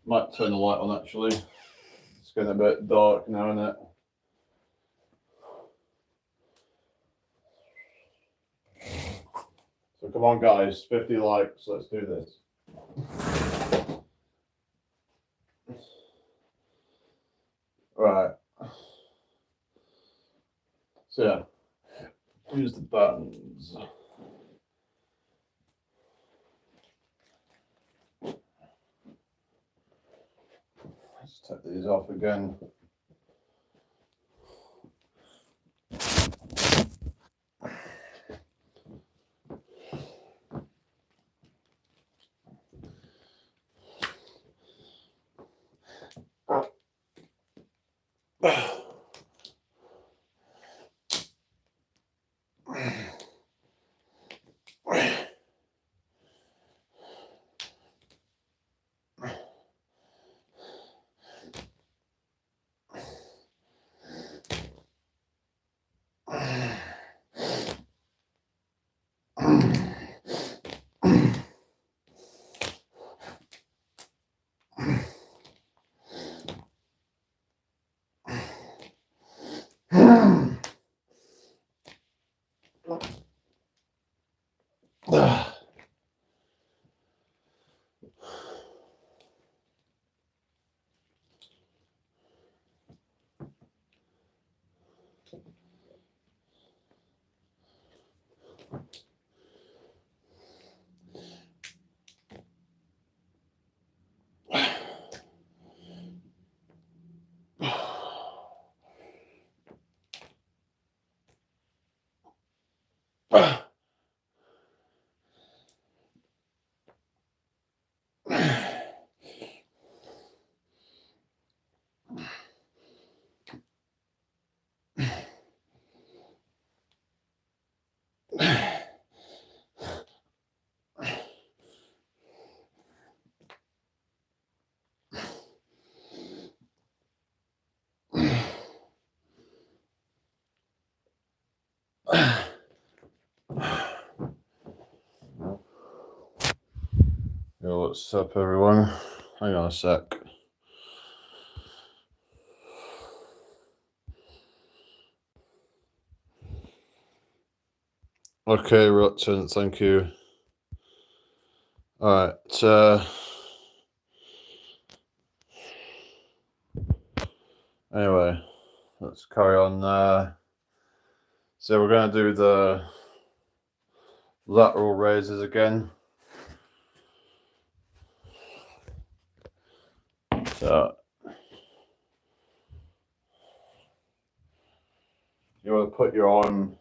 Might turn the light on actually. It's getting a bit dark now, isn't it? So come on guys, 50 likes, let's do this. Right. So yeah, use the buttons. Let's take these off again. Yo, what's up, everyone? Hang on a sec. Okay, Rutton, thank you. Alright, anyway, let's carry on. So we're going to do the lateral raises again. So you want to put your arm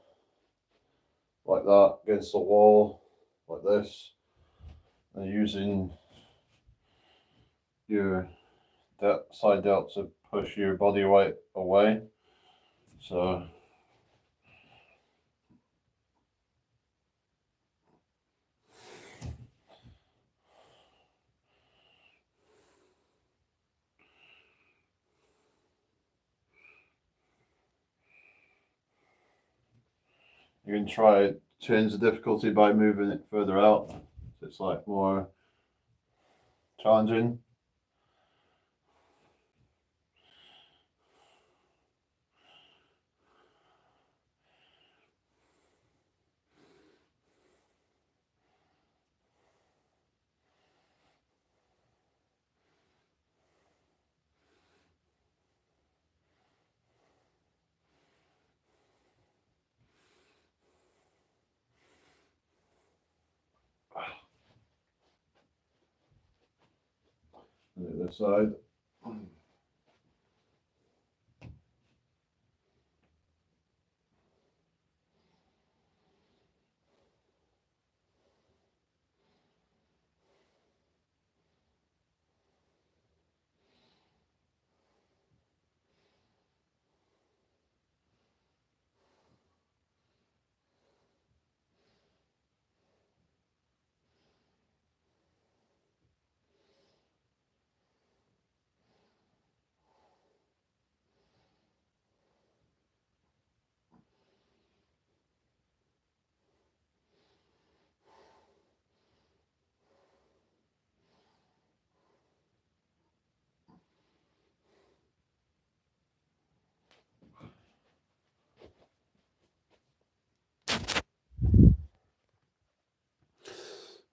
like that against the wall, like this, and using your side delt to push your body weight away. So you can try change the difficulty by moving it further out, so it's like more challenging. The other side.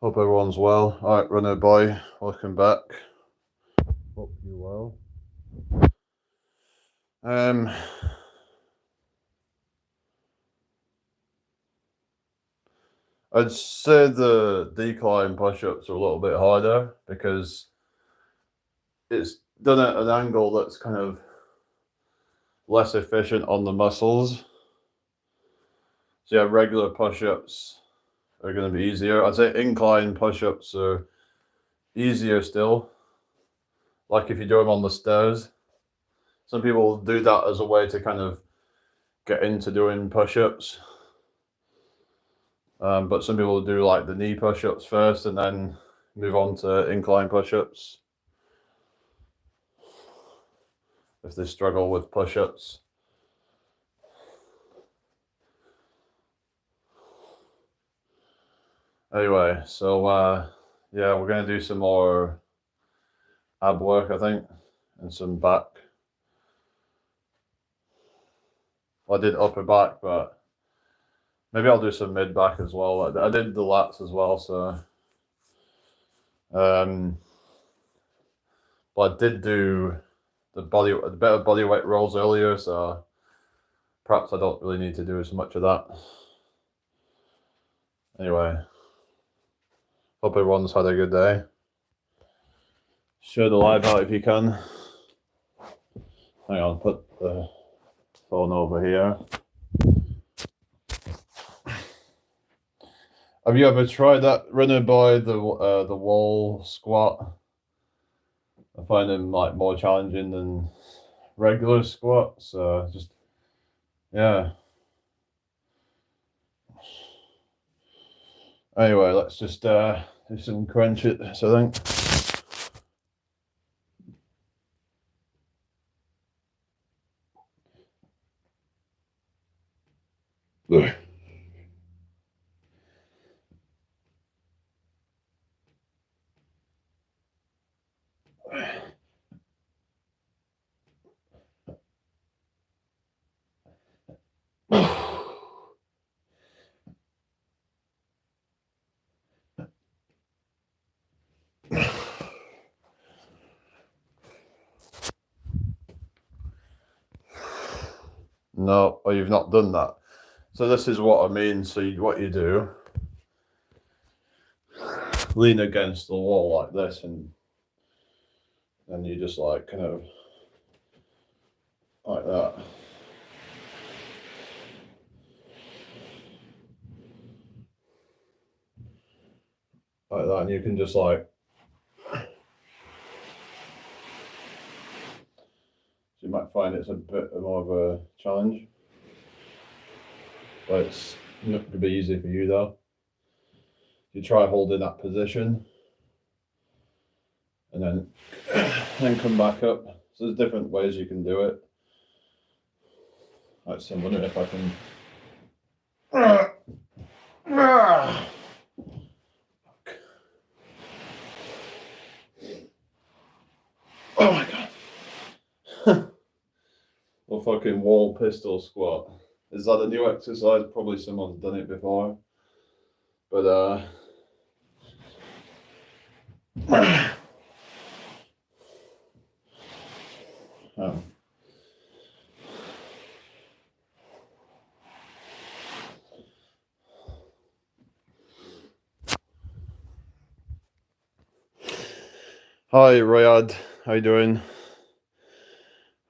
Hope everyone's well. Alright, runner boy, welcome back. Hope you're well. I'd say the decline push-ups are a little bit harder because it's done at an angle that's kind of less efficient on the muscles. So yeah, regular push-ups are going to be easier. I'd say incline push-ups are easier still. Like if you do them on the stairs. Some people do that as a way to kind of get into doing push-ups. But some people do like the knee push-ups first and then move on to incline push-ups if they struggle with push-ups. Anyway, so yeah, we're going to do some more ab work, I think, and some back. I did upper back, but maybe I'll do some mid back as well. I did the lats as well, so but I did do a bit of body weight rolls earlier, so perhaps I don't really need to do as much of that. Anyway, hope everyone's had a good day. Share the live out if you can. Hang on, put the phone over here. Have you ever tried that runner by the wall squat? I find them like more challenging than regular squats. Just yeah. Anyway, let's just do some crunch it. So I think. No, or you've not done that. So this is what I mean. So what you do, lean against the wall like this, and you just like kind of like that. Like that, and you can just like, you might find it's a bit more of a challenge, but it's not going to be easy for you though. You try holding that position, and then come back up. So there's different ways you can do it. Actually, I'm wondering if I can. Oh my god. Or fucking wall pistol squat. Is that a new exercise? Probably someone's done it before. But oh. Hi Riyadh, how you doing?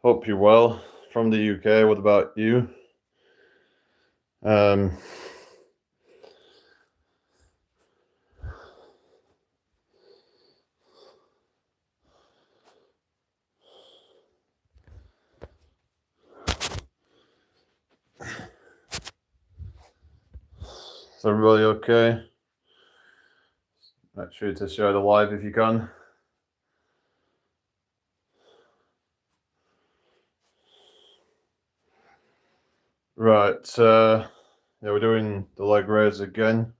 Hope you're well. From the UK, what about you? Is everybody okay? Make sure to share the live if you can. Right, yeah, we're doing the leg raise again.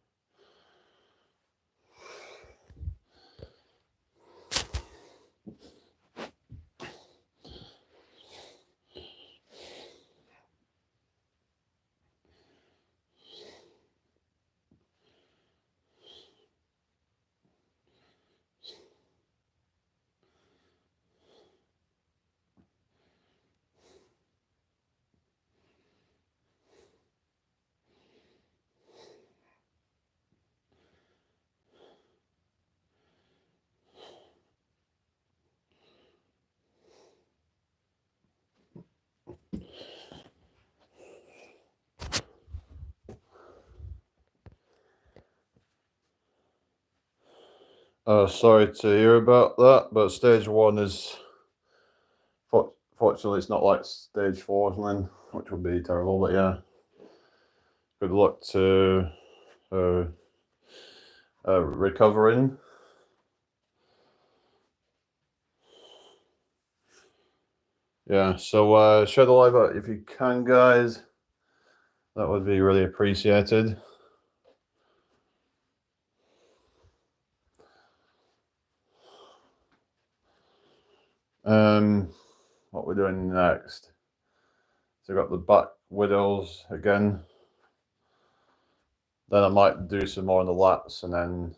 Sorry to hear about that, but stage 1 is, fortunately, it's not like stage 4, which would be terrible, but yeah. Good luck to recovering. Yeah, so share the live out if you can, guys. That would be really appreciated. What we're doing next. So we've got the back widows again. Then I might do some more on the lats, and then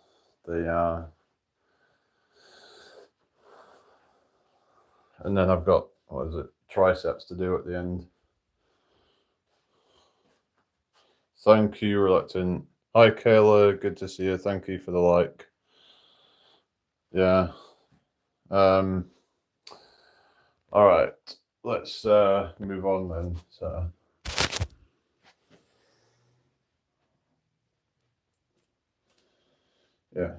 and then I've got, what is it, triceps to do at the end. Thank you, Reluctant. Hi, Kayla. Good to see you. Thank you for the like. Yeah. All right. Let's move on then. So. Yeah.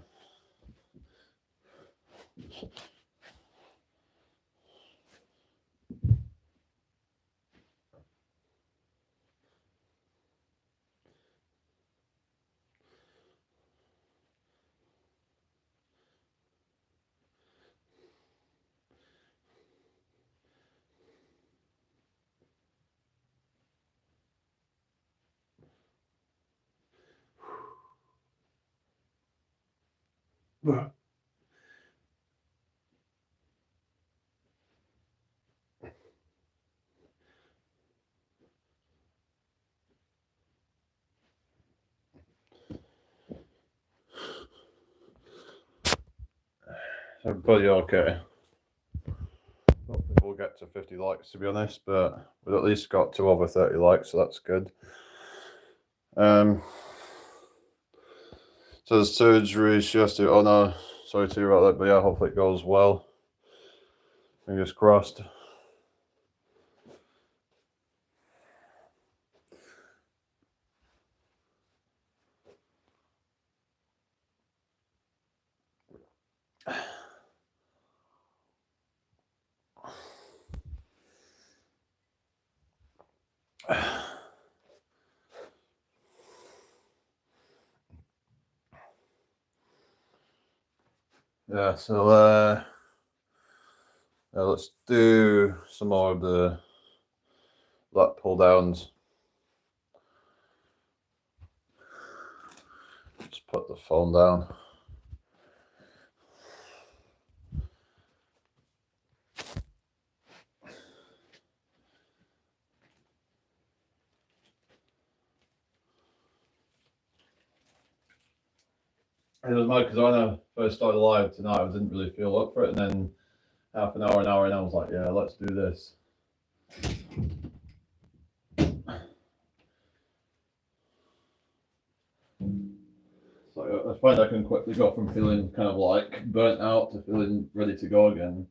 Everybody okay? Hopefully we'll get to 50 likes, to be honest, but we've at least got to over 30 likes, so that's good. So the surgery she has to, oh no, sorry to hear about that, but yeah, hopefully it goes well. Fingers crossed. Yeah, so let's do some more of the lat pull downs. Just put the phone down. It was mad because when I first started live tonight, I didn't really feel up for it, and then half an hour, and I was like, yeah, let's do this. So I find I can quickly go from feeling kind of like burnt out to feeling ready to go again.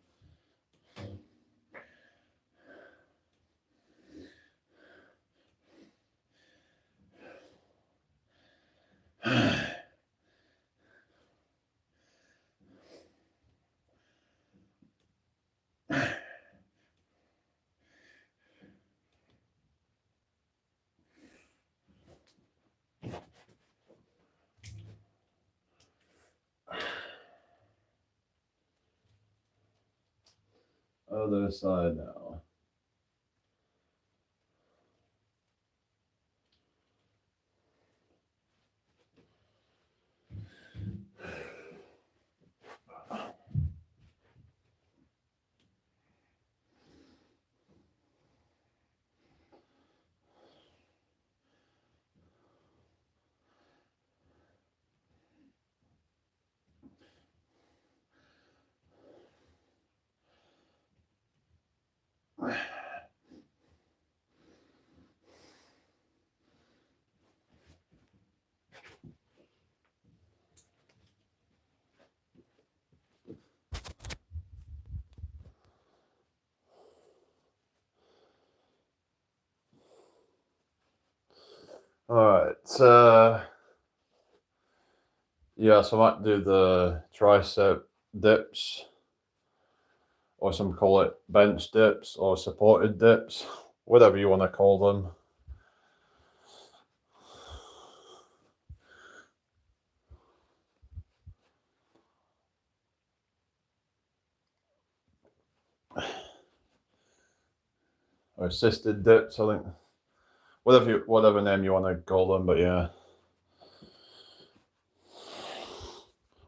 Other side now. All right. Yeah, so I might do the tricep dips, or some call it bench dips or supported dips, whatever you want to call them. Or assisted dips, I think. Whatever name you want to call them, but yeah.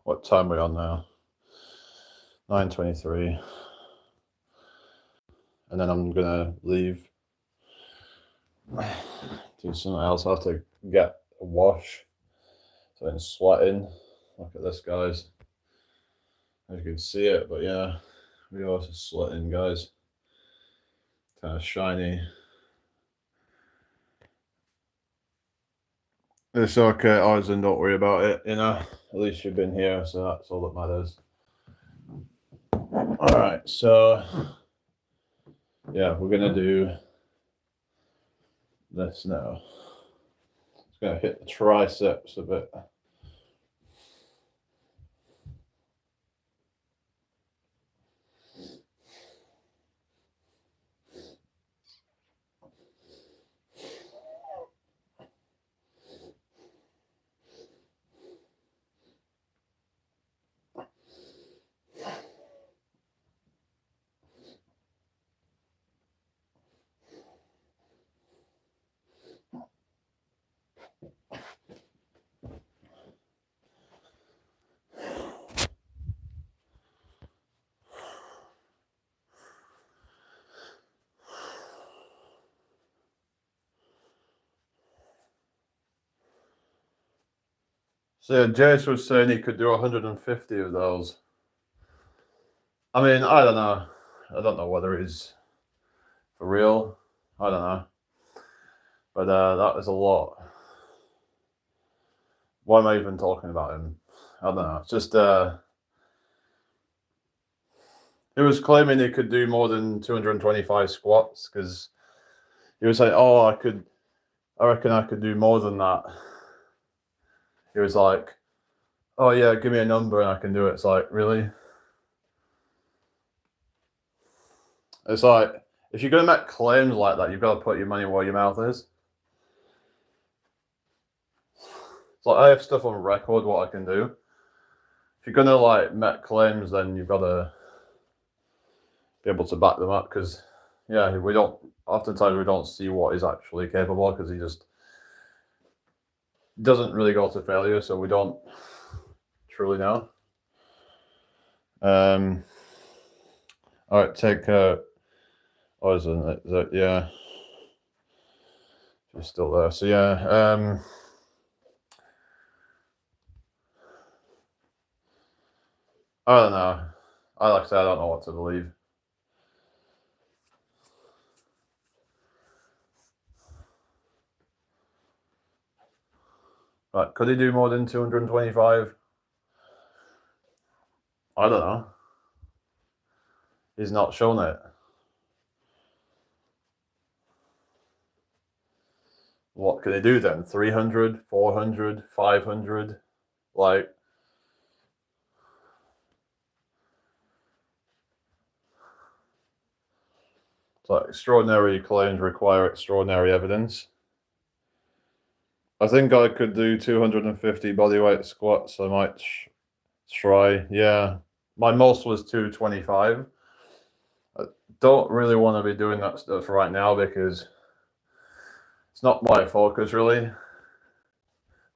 What time are we on now? 9:23. And then I'm gonna leave. Do something else. I have to get a wash. So I'm sweating. Look at this, guys. As you can see it, but yeah, we are sweating, guys. Kind of shiny. It's okay, Arzen, don't worry about it, you know. At least you've been here, so that's all that matters. Alright, so yeah, we're gonna do this now. It's gonna hit the triceps a bit. So Jace was saying he could do 150 of those. I mean, I don't know. I don't know whether he's for real. I don't know. But that is a lot. Why am I even talking about him? I don't know. It's just he was claiming he could do more than 225 squats because he was like, "Oh, I reckon I could do more than that." He was like, "Oh yeah, give me a number and I can do it." It's like, really? It's like, if you're gonna make claims like that, you've got to put your money where your mouth is. It's like, I have stuff on record what I can do. If you're gonna like make claims, then you've got to be able to back them up, because yeah, oftentimes we don't see what he's actually capable, because he just doesn't really go to failure, so we don't truly know. All right, take oh, isn't it? Yeah, she's still there. So yeah, I don't know. Like I said, I don't know what to believe. But could he do more than 225? I don't know. He's not shown it. What can he do then? 300, 400, 500? Like, it's like extraordinary claims require extraordinary evidence. I think I could do 250 bodyweight squats. I might try. Yeah. My most was 225. I don't really want to be doing that stuff right now because it's not my focus really.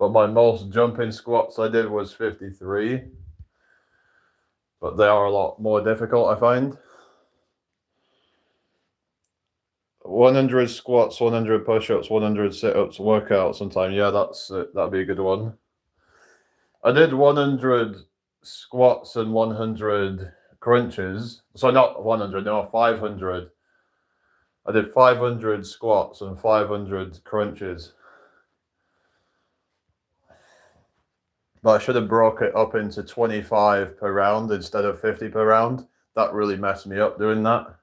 But my most jumping squats I did was 53. But they are a lot more difficult, I find. 100 squats, 100 push-ups, 100 sit-ups, workout sometime. Yeah, that'd be a good one. I did 100 squats and 100 crunches. So not 100, no, 500. I did 500 squats and 500 crunches. But I should have broke it up into 25 per round instead of 50 per round. That really messed me up doing that.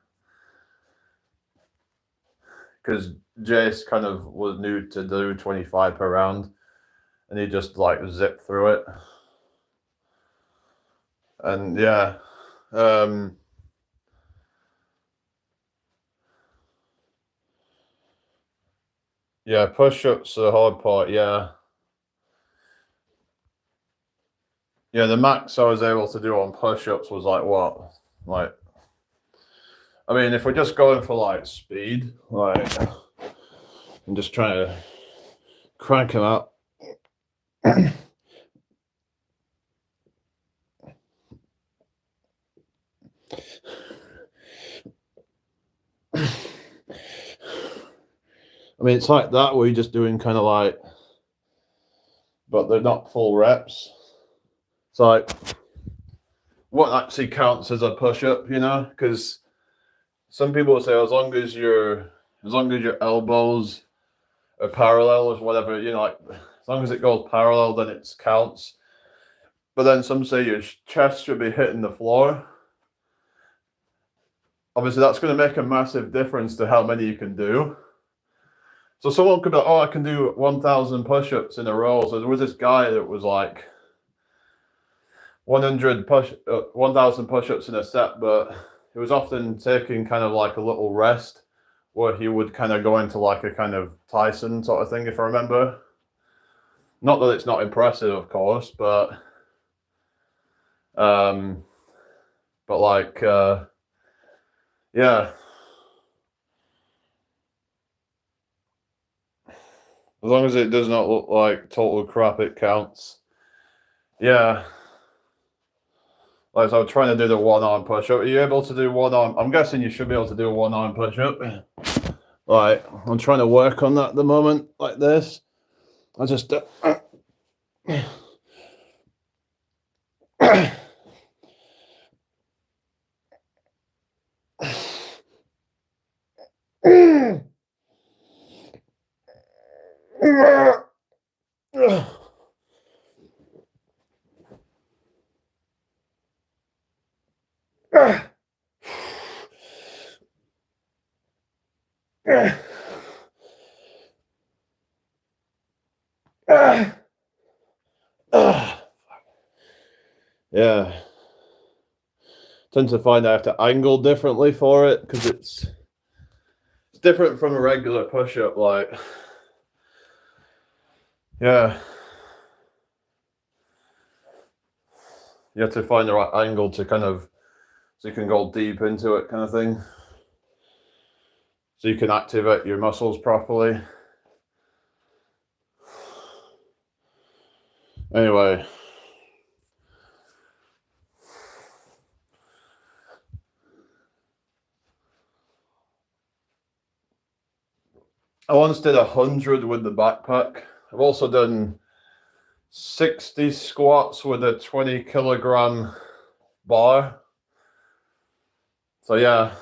Because Jace kind of was new to do 25 per round, and he just like zipped through it. And yeah, yeah, push-ups are the hard part. Yeah, the max I was able to do on push-ups was like what? Like, I mean, if we're just going for like speed, like, I'm just trying to crank them up. I mean, it's like that where you're just doing kind of like, but they're not full reps. It's like, what actually counts as a push-up, you know? Because some people say as long as your elbows are parallel or whatever, you know, like as long as it goes parallel, then it counts. But then some say your chest should be hitting the floor. Obviously, that's going to make a massive difference to how many you can do. So someone could be like, oh, I can do 1,000 push-ups in a row. So there was this guy that was like 1,000 push-ups in a set, but it was often taking kind of like a little rest where he would kind of go into like a kind of Tyson sort of thing, if I remember. Not that it's not impressive, of course, but like, yeah. As long as it does not look like total crap, it counts. Yeah. Like, so I'm trying to do the one-arm push-up. Are you able to do one-arm? I'm guessing you should be able to do a one-arm push-up. Like, I'm trying to work on that at the moment, like this. I just... Yeah. Tend to find I have to angle differently for it because it's different from a regular push-up. Like, yeah, you have to find the right angle to kind of so you can go deep into it, kind of thing. So you can activate your muscles properly. Anyway. I once did 100 with the backpack. I've also done 60 squats with a 20-kilogram bar. So yeah,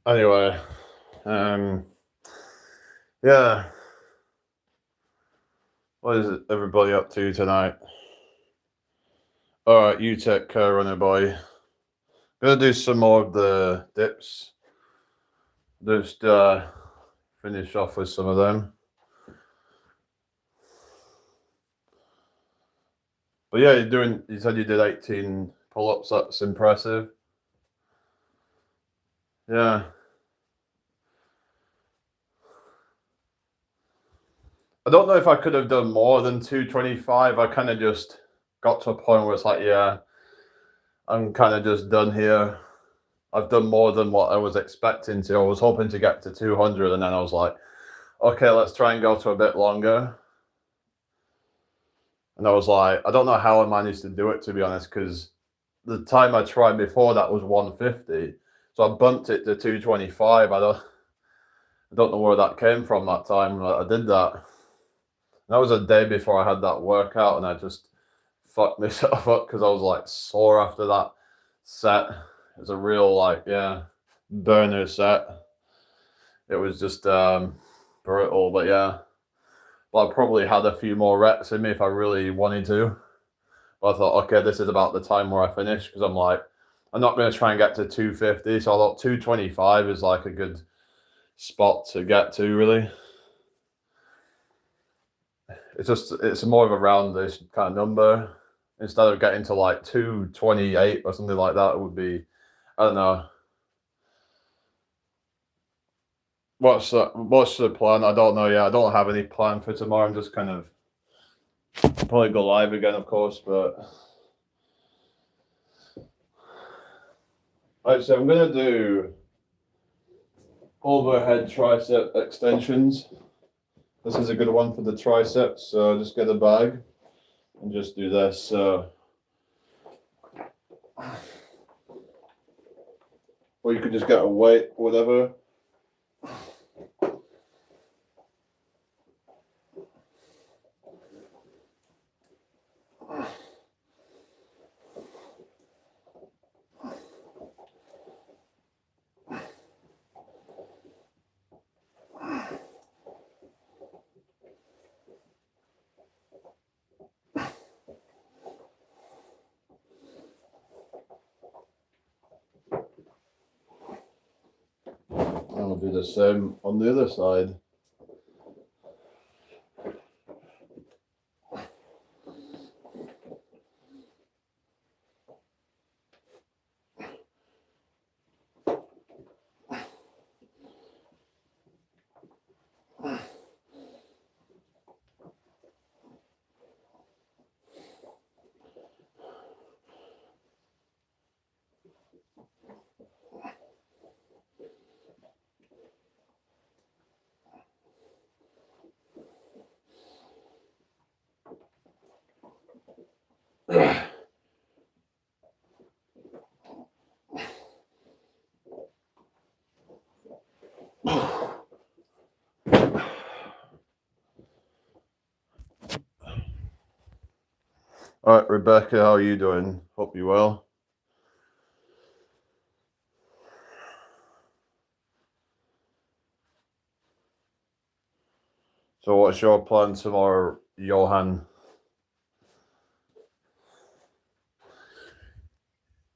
anyway, yeah. What is everybody up to tonight? All right, you take care, runner boy. Gonna do some more of the dips. Just finish off with some of them. But yeah, you said you did 18 pull-ups. That's impressive. Yeah. I don't know if I could have done more than 225. I kind of just got to a point where it's like, yeah, I'm kind of just done here. I've done more than what I was expecting to. I was hoping to get to 200, and then I was like, okay, let's try and go to a bit longer. And I was like, I don't know how I managed to do it, to be honest, because the time I tried before that was 150. So I bumped it to 225. I don't know where that came from that time. I did that. That was a day before I had that workout, and I just fucked myself up because I was like sore after that set. It was a real burner set. It was just brutal, but yeah. But I probably had a few more reps in me if I really wanted to. But I thought, okay, this is about the time where I finish because I'm like, I'm not going to try and get to 250. So I thought 225 is like a good spot to get to, really. It's more of a roundish kind of number. Instead of getting to like 228 or something like that, it would be, I don't know. What's the plan? I don't know. Yeah, I don't have any plan for tomorrow. I'm just kind of probably go live again, of course, but so I'm gonna do overhead tricep extensions. This is a good one for the triceps. So just get a bag and just do this. So, or you could just get a weight, whatever. I'll do the same on the other side. All right, Rebecca, how are you doing? Hope you're well. So what's your plan tomorrow, Johan?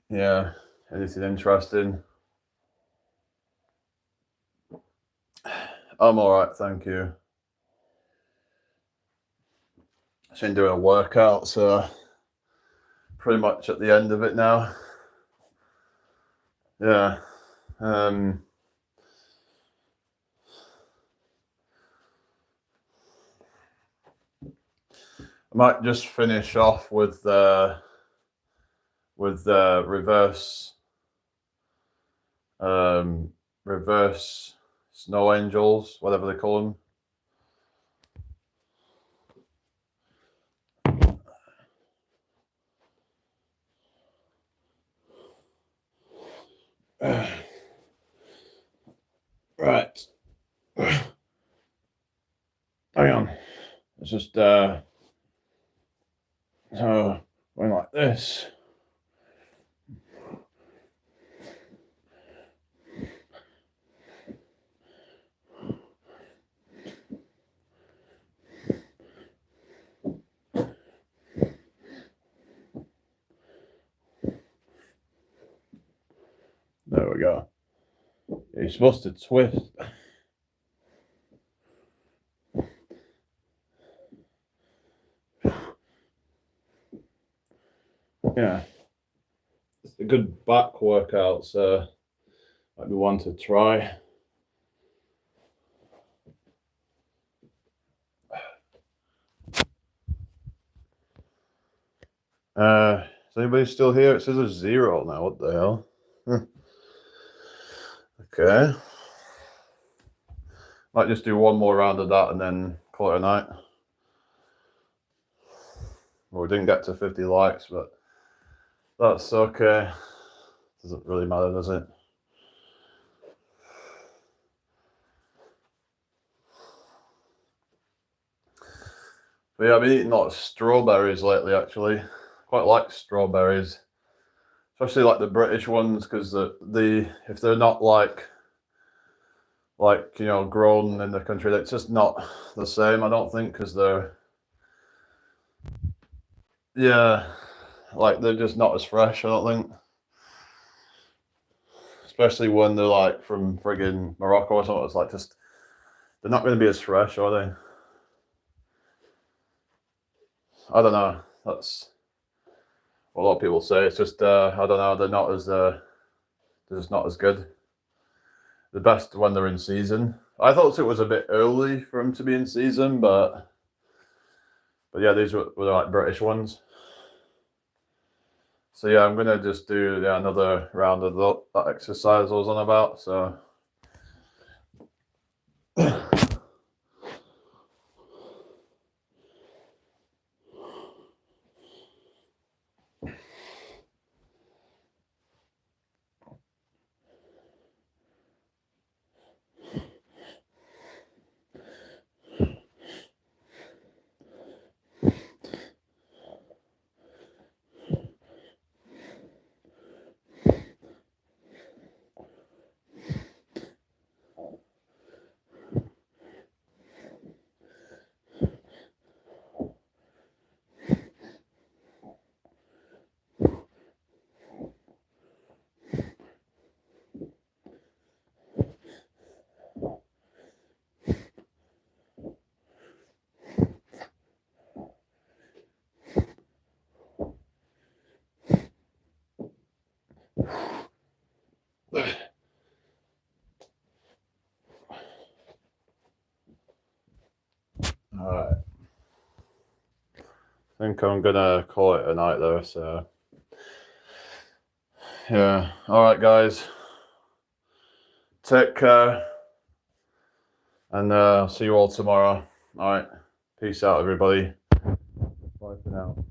Yeah, anything interesting? I'm all right, thank you. I've been doing a workout, so pretty much at the end of it now. Yeah. I might just finish off with reverse reverse snow angels, whatever they call them. Right. Hang on. It's just so going like this. There we go. You're supposed to twist. Yeah. It's a good back workout, so might be one to try. Is anybody still here? It says a 0 now. What the hell? Okay. Might just do one more round of that and then call it a night. Well, we didn't get to 50 likes, but that's okay. Doesn't really matter, does it? But yeah, I've been eating a lot of strawberries lately, actually. Quite like strawberries, especially like the British ones, because if they're not like grown in the country, it's just not the same, I don't think, because they're like they're just not as fresh, I don't think. Especially when they're like from friggin' Morocco or something, it's like just they're not going to be as fresh, are they? I don't know. That's what a lot of people say. It's just I don't know. They're just not as good. The best when they're in season. I thought it was a bit early for them to be in season, but yeah, these were like British ones. So yeah, I'm gonna just do another round of that exercise I was on about. So. All right. I think I'm gonna call it a night though. So yeah. All right, guys. Take care, and I'll see you all tomorrow. All right. Peace out, everybody. Bye for now.